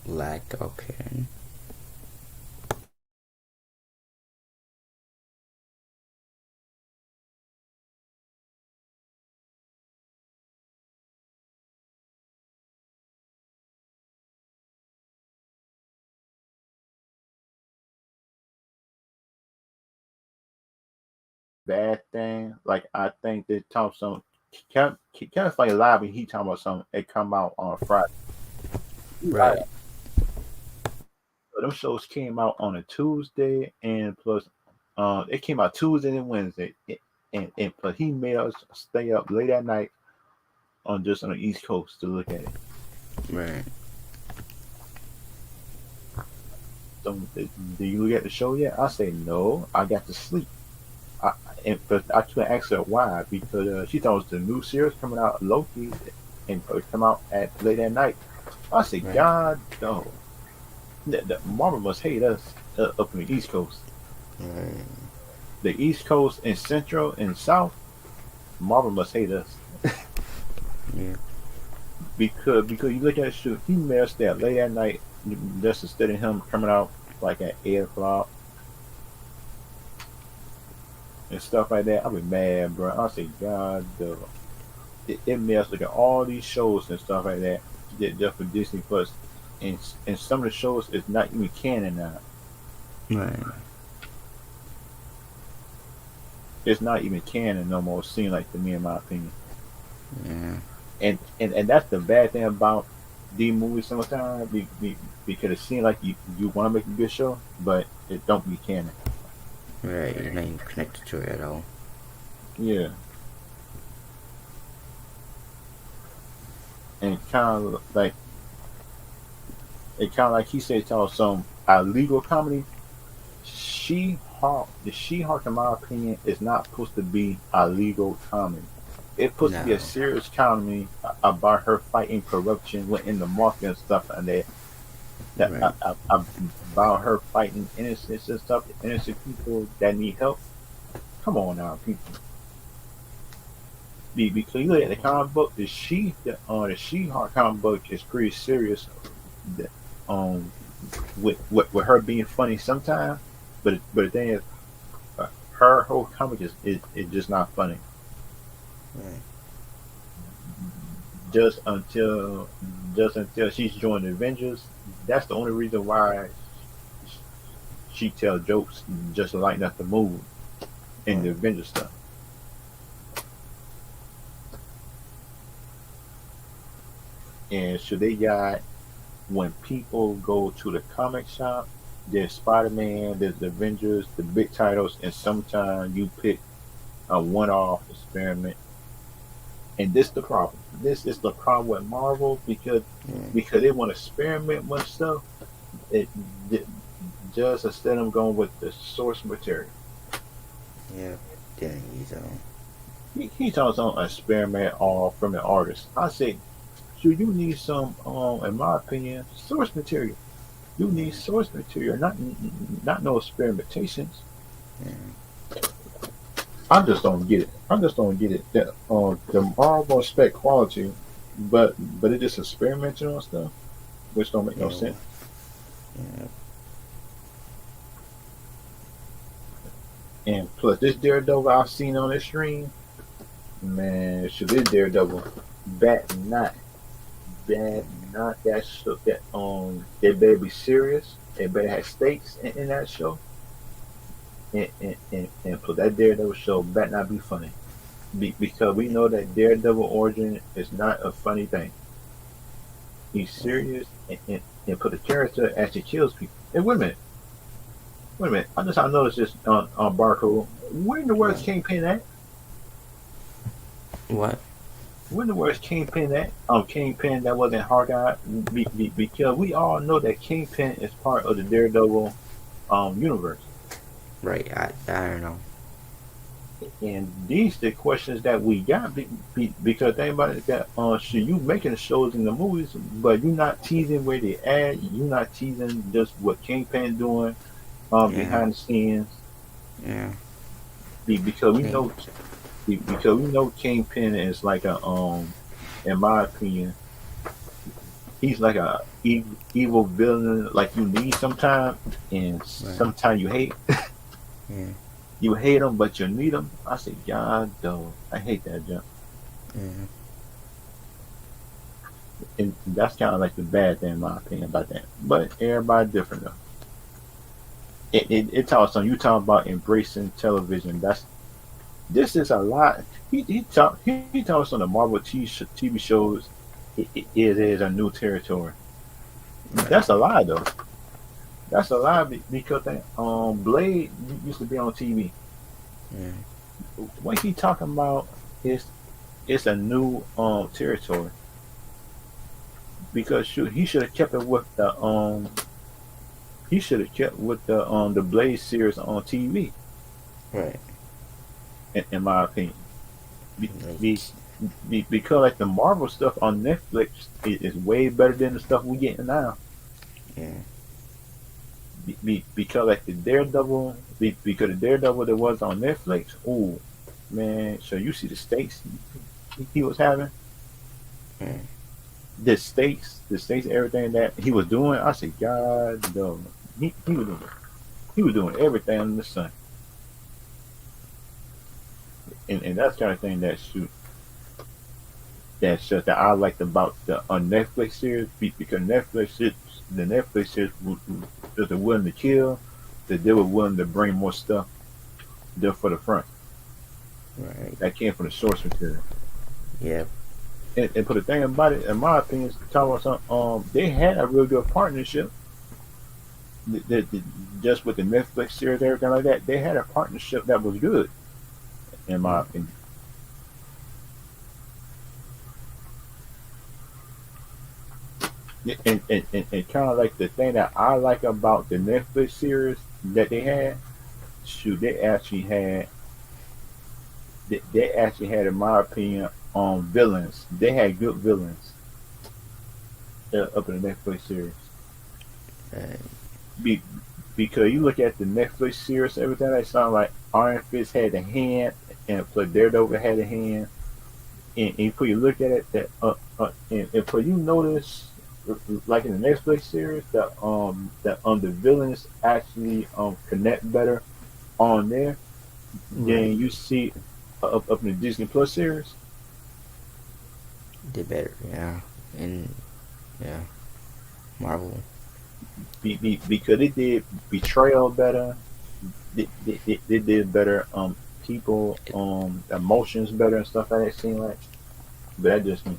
Lack. Okay. Bad thing, like I think they talk some Kevin Feige live when he talking about something. It come out on Friday. He lied. Right. So them shows came out on a Tuesday, and plus, it came out Tuesday and Wednesday, and plus he made us stay up late at night on just on the East Coast to look at it. Right. So, do you look at the show yet? I say no. I got to sleep. But I couldn't ask her why because she thought it was the new series coming out Loki, and it come out at late at night. I said, Right. God, no. The Marvel must hate us up in the East Coast. Right. The East Coast and Central and South, Marvel must hate us Yeah. because you look at it, shoot, he messed that late at night just instead of him coming out like at 8 o'clock and stuff like that. I'd be mad, bro. I say, God, it messed like all these shows and stuff like that just for Disney Plus, and some of the shows is not even canon now. Right. It's not even canon no more. It seems like to me, in my opinion. Yeah. And that's the bad thing about these movies sometimes because it seems like you want to make a good show, but it don't be canon. Right. You're not even connected to it at all. Yeah, and kind of like he said, it's all some illegal comedy. The She-Hulk, in my opinion, is not supposed to be a legal comedy. It's supposed to be a No. serious comedy about her fighting corruption within the market and stuff like that. Right. About her fighting innocence and stuff, innocent people that need help. Come on now, people. Because you look at the comic book, the She-Hulk comic book is pretty serious. Um, with her being funny sometimes, but the thing is, her whole comic is just not funny. Right. just until just until she's joined the Avengers. That's the only reason why she tell jokes just to lighten up the mood in the Right. Avengers stuff. And so they got when people go to the comic shop, there's Spider Man, there's the Avengers, the big titles, and sometimes you pick a one off experiment. And this the problem. This is the problem with Marvel Yeah. because they want to experiment with stuff. It, it just instead of going with the source material. Yeah. Yeah. He talks on experiment all from the artist. I say, so you need some, in my opinion, source material. You Yeah. need source material, not no experimentations. Yeah. I just don't get it. I just don't get it. That the Marvel expect quality, but it just experimenting on stuff, which don't make no Yeah. sense. Yeah. And plus, this Daredevil I've seen on this stream, man, should this Daredevil, bad not, bad not that show that they better be serious. They better have stakes in that show. And plus that Daredevil show better not be funny. Because we know that Daredevil origin is not a funny thing. He's Yeah. serious and put the character actually kills people. And wait a minute. I noticed this on barcode. Where in the world's Right. Kingpin at? What? When the worst Kingpin that Kingpin that wasn't Hawkeye because we all know that Kingpin is part of the Daredevil universe. Right. I don't know. And these the questions that we got because think about it that should you making shows in the movies, but you're not teasing where they at, you're not teasing just what Kingpin doing Yeah. behind the scenes Yeah. because we Yeah. know because we know Kingpin is like a in my opinion he's like a evil villain like you need sometimes and Right. sometimes you hate Yeah. you hate him but you need him. I say God though I hate that jump Yeah. and that's kind of like the bad thing in my opinion about that but everybody different though. It talks on you talking about embracing television. That's this is a lot. He talks on the Marvel TV shows. It is a new territory. Right. That's a lie though. That's a lie because that Blade used to be on TV. Yeah. What he talking about is it's a new territory because shoot, he should have kept it with the he should have kept with the Blade series on TV Right. in my opinion. Be, be, Like. because like the Marvel stuff on Netflix is way better than the stuff we getting now. Yeah. Because like the Daredevil, because the Daredevil that was on Netflix, oh man, so you see the stakes he was having, Yeah. the stakes, everything that he was doing. I said, God, no, he was doing everything under the sun, and that's the kind of thing that shoot that I liked about the on Netflix series because the Netflix series was willing to kill, that they were willing to bring more stuff there for the front Right. that came from the source material. Yeah. And for the thing about it, in my opinion, talking about some, they had a real good partnership. Just with the Netflix series, everything like that, they had a partnership that was good, in my Yeah. opinion. And kind of like the thing that I like about the Netflix series that they had, shoot, they actually had, in my opinion, villains. They had good villains up in the Netflix series. Right. Be, because you look at the Netflix series, everything that sound like Iron Fist had a hand, and plus Daredevil had a hand, and if you look at it, that and if you notice, like in the Netflix series, that the villains actually connect better on there Right. than you see up in the Disney Plus series. did better. Yeah, and yeah, Marvel. Because it did Betrayal better. They did better. People It, emotions better and stuff like that. Seem like, but that just me.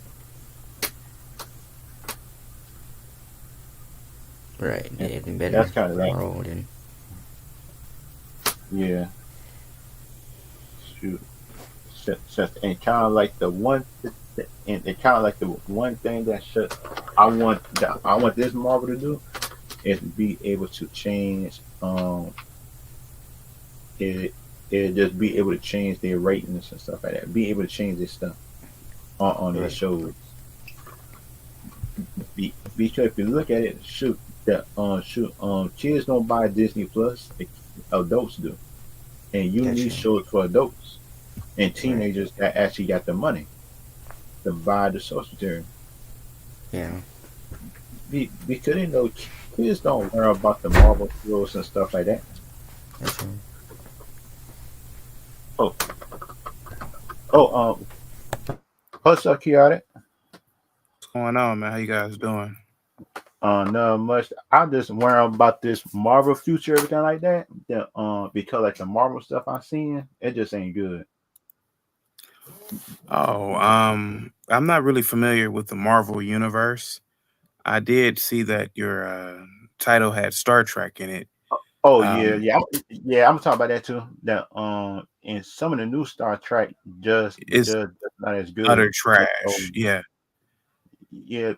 right, Yeah, they did even better that's kind of than like, Marvel. Then yeah, shoot. And kind of like the one, and it kind of like the one thing that should I want this Marvel to do is be able to change it just be able to change their ratings and stuff like that. Be able to change this stuff on their right, shows. Because if you look at it, kids don't buy Disney Plus, adults do, and you that's need true. shows for adults and Right, teenagers that actually got the money to buy the source material. yeah, Because kids don't learn about the Marvel shows and stuff like that. that's true. Oh, oh, what's up, Chaotic? What's going on, man? How you guys doing? Not much. I just worry about this Marvel future, everything like that. Because like the Marvel stuff I'm seeing, it just ain't good. Oh, I'm not really familiar with the Marvel universe. I did see that your title had Star Trek in it. Oh yeah, Um, yeah. I'm talking about that too. That and some of the new Star Trek it's just not as utter good. trash. Yeah, Yeah,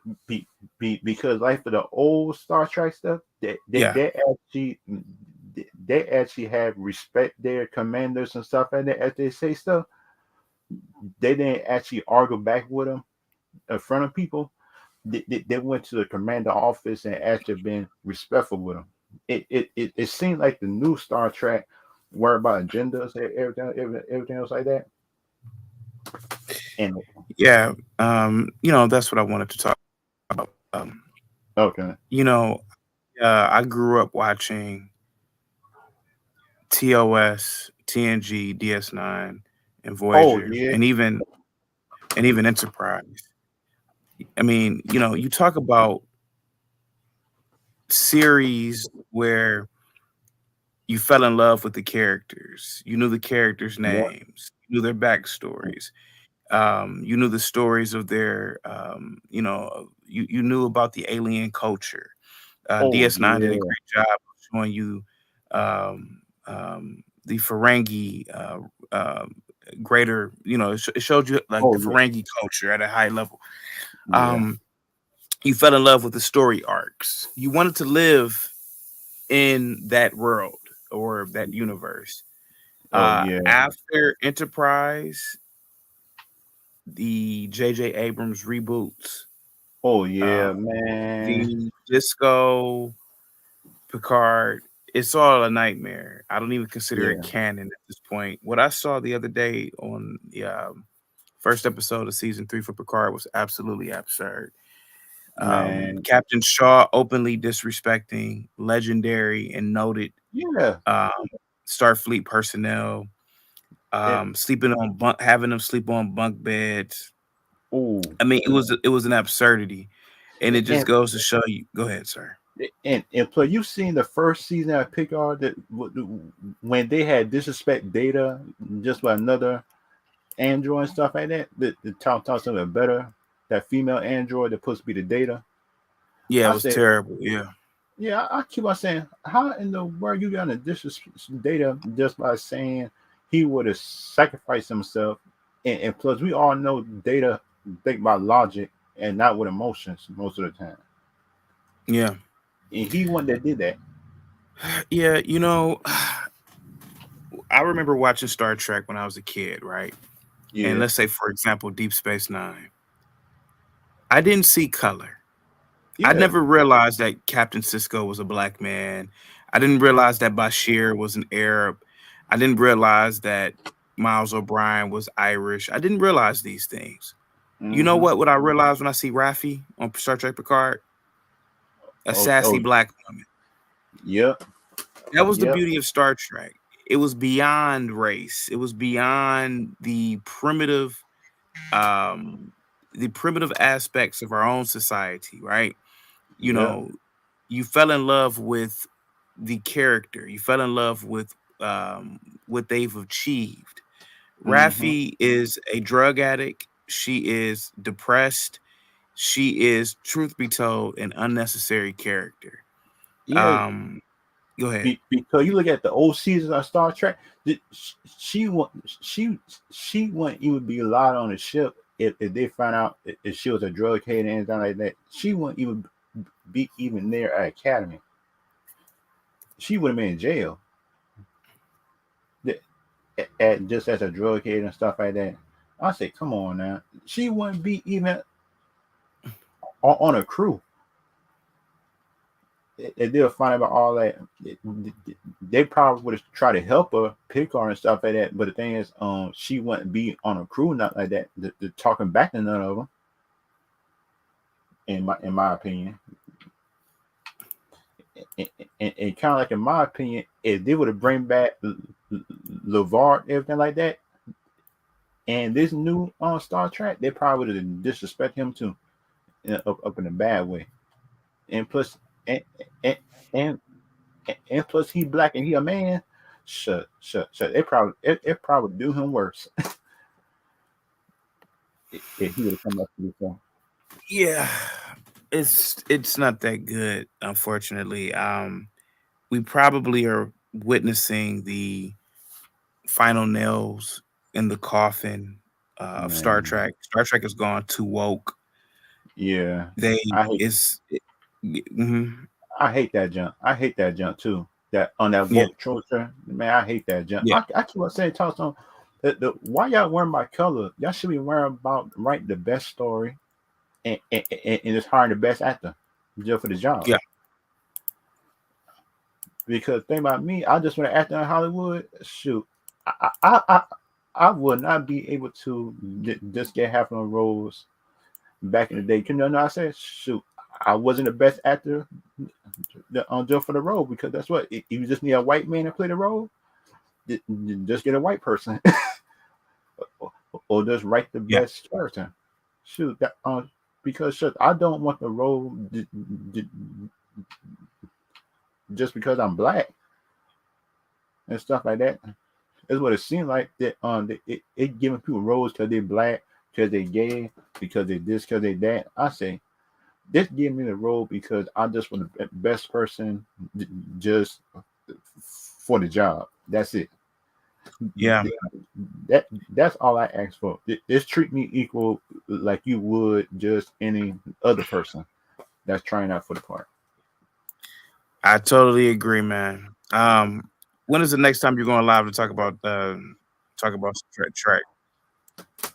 because like for the old Star Trek stuff, yeah, they actually have respect their commanders and stuff like that as they say stuff. They didn't actually argue back with them in front of people. They went to the commander office and actually been respectful with them. It seemed like the new Star Trek worry about agendas, everything else like that. And yeah. That's what I wanted to talk about. okay, You know, I grew up watching TOS, TNG, DS9, and oh Voyager, yeah, and even Enterprise. I mean, you talk about series where you fell in love with the characters. You knew the characters' yeah, names, you knew their backstories. You knew the stories of their, you knew about the alien culture. oh DS9 did a yeah, great job of showing you the Ferengi greater, it showed you like oh the yeah, Ferengi culture at a high level. yeah, Um, you fell in love with the story arcs. You wanted to live in that world or that universe. oh yeah, After Enterprise, the J.J. Abrams reboots, oh uh, yeah, man, the Disco, Picard, it's all a nightmare. I don't even consider it yeah, canon at this point. What I saw the other day on the first episode of season 3 for Picard was absolutely absurd. man, Captain Shaw openly disrespecting legendary and noted yeah. um, Starfleet personnel, It, sleeping on having them sleep on bunk beds. ooh, I mean, it was an absurdity, and it just and goes to show you. Go ahead, sir. and plus you seen the first season of Picard that when they had disrespect Data just by another android and stuff like that. The talk something better. That female android that supposed to be the Data. Yeah, it I was said, terrible. Yeah, yeah. I keep on saying, how in the world you got to disrespect Data just by saying he would have sacrificed himself? And plus, we all know Data think by logic and not with emotions most of the time. yeah, And he one that did that. yeah. I remember watching Star Trek when I was a kid, right? And Yeah, let's say, for example, Deep Space Nine. I didn't see color. I yeah. never realized that Captain Cisco was a black man. I didn't realize that Bashir was an Arab. I didn't realize that Miles O'Brien was Irish. I didn't realize these things. You know Mm-hmm. what I realize when I see Raffi on Star Trek Picard? A Oh, oh, sassy black woman. yep, That was the yep. beauty of Star Trek. It was beyond race. It was beyond the primitive um the primitive aspects of our own society, right? You Yeah. know, you fell in love with the character. You fell in love with what they've achieved. Mm-hmm. Raffi is a drug addict. She is depressed. She is, truth be told, an unnecessary character. Yeah. Um, Go ahead. Because you look at the old seasons of Star Trek, she won't she wouldn't even be allowed on the ship if they found out if she was a drug head and anything like that. She wouldn't even be even near at Academy. She would have been in jail. Just as a drug head and stuff like that. I say, come on now. She wouldn't be even on a crew. If they were finding about all that, they probably would have tried to help her, pick her and stuff like that. But the thing is, she wouldn't be on a crew, not like that. The talking back to none of them, in my opinion, and kind of like in my opinion, if they would have bring back LeVar, everything like that, and this new Star Trek, they probably would have disrespect him too, up in a bad way. And plus, and and and, and plus, he black and he a man. Shut. It probably do him worse if he would have come up to this one. Yeah, it's not that good, unfortunately. We probably are witnessing the final nails in the coffin of Star Man, Trek. Star Trek has gone too woke. yeah, They I hate is mhm, I hate that junk. I hate that junk too. That on that yeah, woke culture, man. I hate that junk. yeah, I keep on saying, talk on why y'all wearing my color? Y'all should be wearing about right the best story and just hiring the best actor just for the job. yeah. Because think about me, I just want to act in Hollywood. Shoot, I I I, I would not be able to just get half of the roles back in the day. You know, I said, shoot, I wasn't the best actor just for the role because that's what if you just need a white man to play the role, just get a white person or just write the Yeah. best character. Shoot, that because shoot, I don't want the role just because I'm black and stuff like that. That's what it seemed like that. It giving people roles because they're black, because they're gay, because they this, because they that. I say this give me the role because I just want the best person just for the job. That's it. Yeah. That's all I ask for. Just treat me equal like you would just any other person that's trying out for the part. I totally agree, man. When is the next time you're going live to talk about Trek?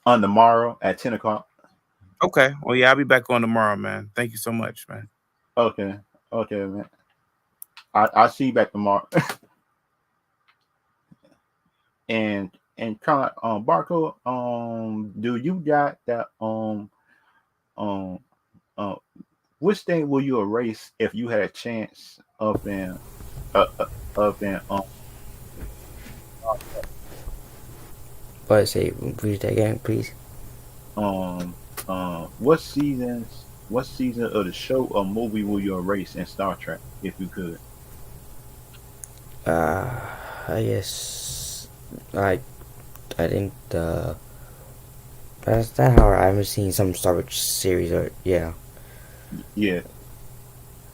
On tomorrow at 10 o'clock. Okay. Well, yeah, I'll be back on tomorrow, man. Thank you so much, man. Okay, okay, man. I'll see you back tomorrow. And kind of barcode. Do you got that um uh which thing will you erase if you had a chance uh, uh, of in But say, read that again, please. um what season of the show or movie will you erase in Star Trek if you could? Uh, I guess I I think that's that how I haven't seen some Star Wars series or yeah. Yeah,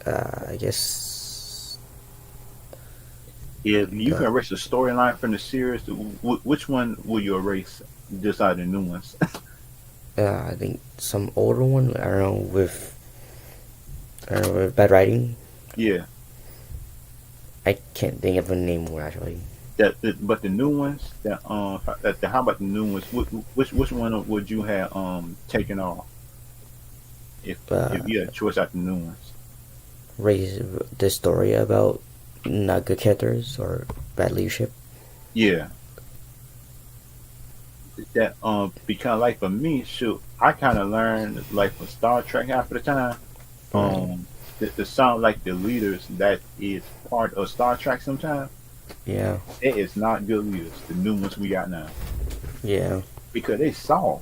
I guess if you can the erase the storyline from the series, which one will you erase just out of the new ones? I think some older one. I don't know with bad writing. Yeah, I can't think of a name more actually. but the new ones how about the new ones? Which one would you have taken off if Uh, you had a choice out the new ones? Raise the story about not good characters or bad leadership. Yeah, that because like for me, shoot, I kind of learned like for Star Trek half of the time, Right. um, the sound like the leaders that is part of Star Trek sometimes Yeah. it is not good leaders. The new ones we got now Yeah. because they saw.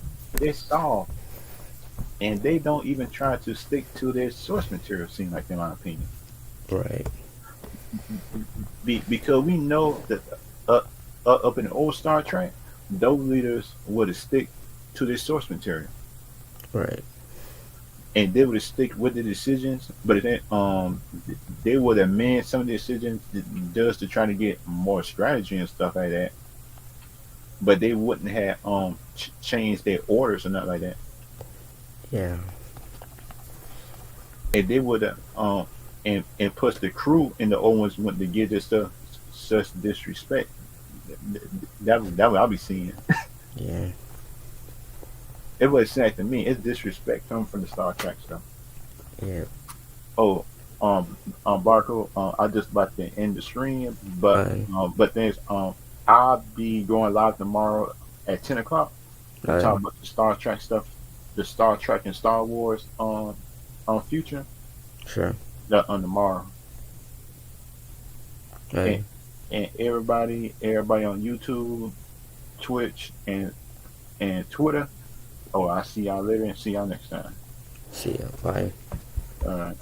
and they don't even try to stick to their source material. Seem like, in my opinion, Right. because we know that uh, up in the old Star Trek, those leaders would stick to their source material, Right. and they would stick with the decisions, but then they would amend some of the decisions just to try to get more strategy and stuff like that. But they wouldn't have changed their orders or nothing like that. Yeah. And they would and plus the crew and the old ones wouldn't to give this stuff such disrespect. That what I'll be seeing. Yeah. It was saying to me, it's disrespect coming from the Star Trek stuff. Yeah. Oh, Barco, I just about to end the stream, Right. but there's I'll be going live tomorrow at 10 o'clock to Right. talk about the Star Trek stuff, the Star Trek and Star Wars on future Sure. on tomorrow. And, Right. and everybody on YouTube, Twitch, and Twitter. Oh, I see y'all later and see y'all next time. See ya. Bye. All right.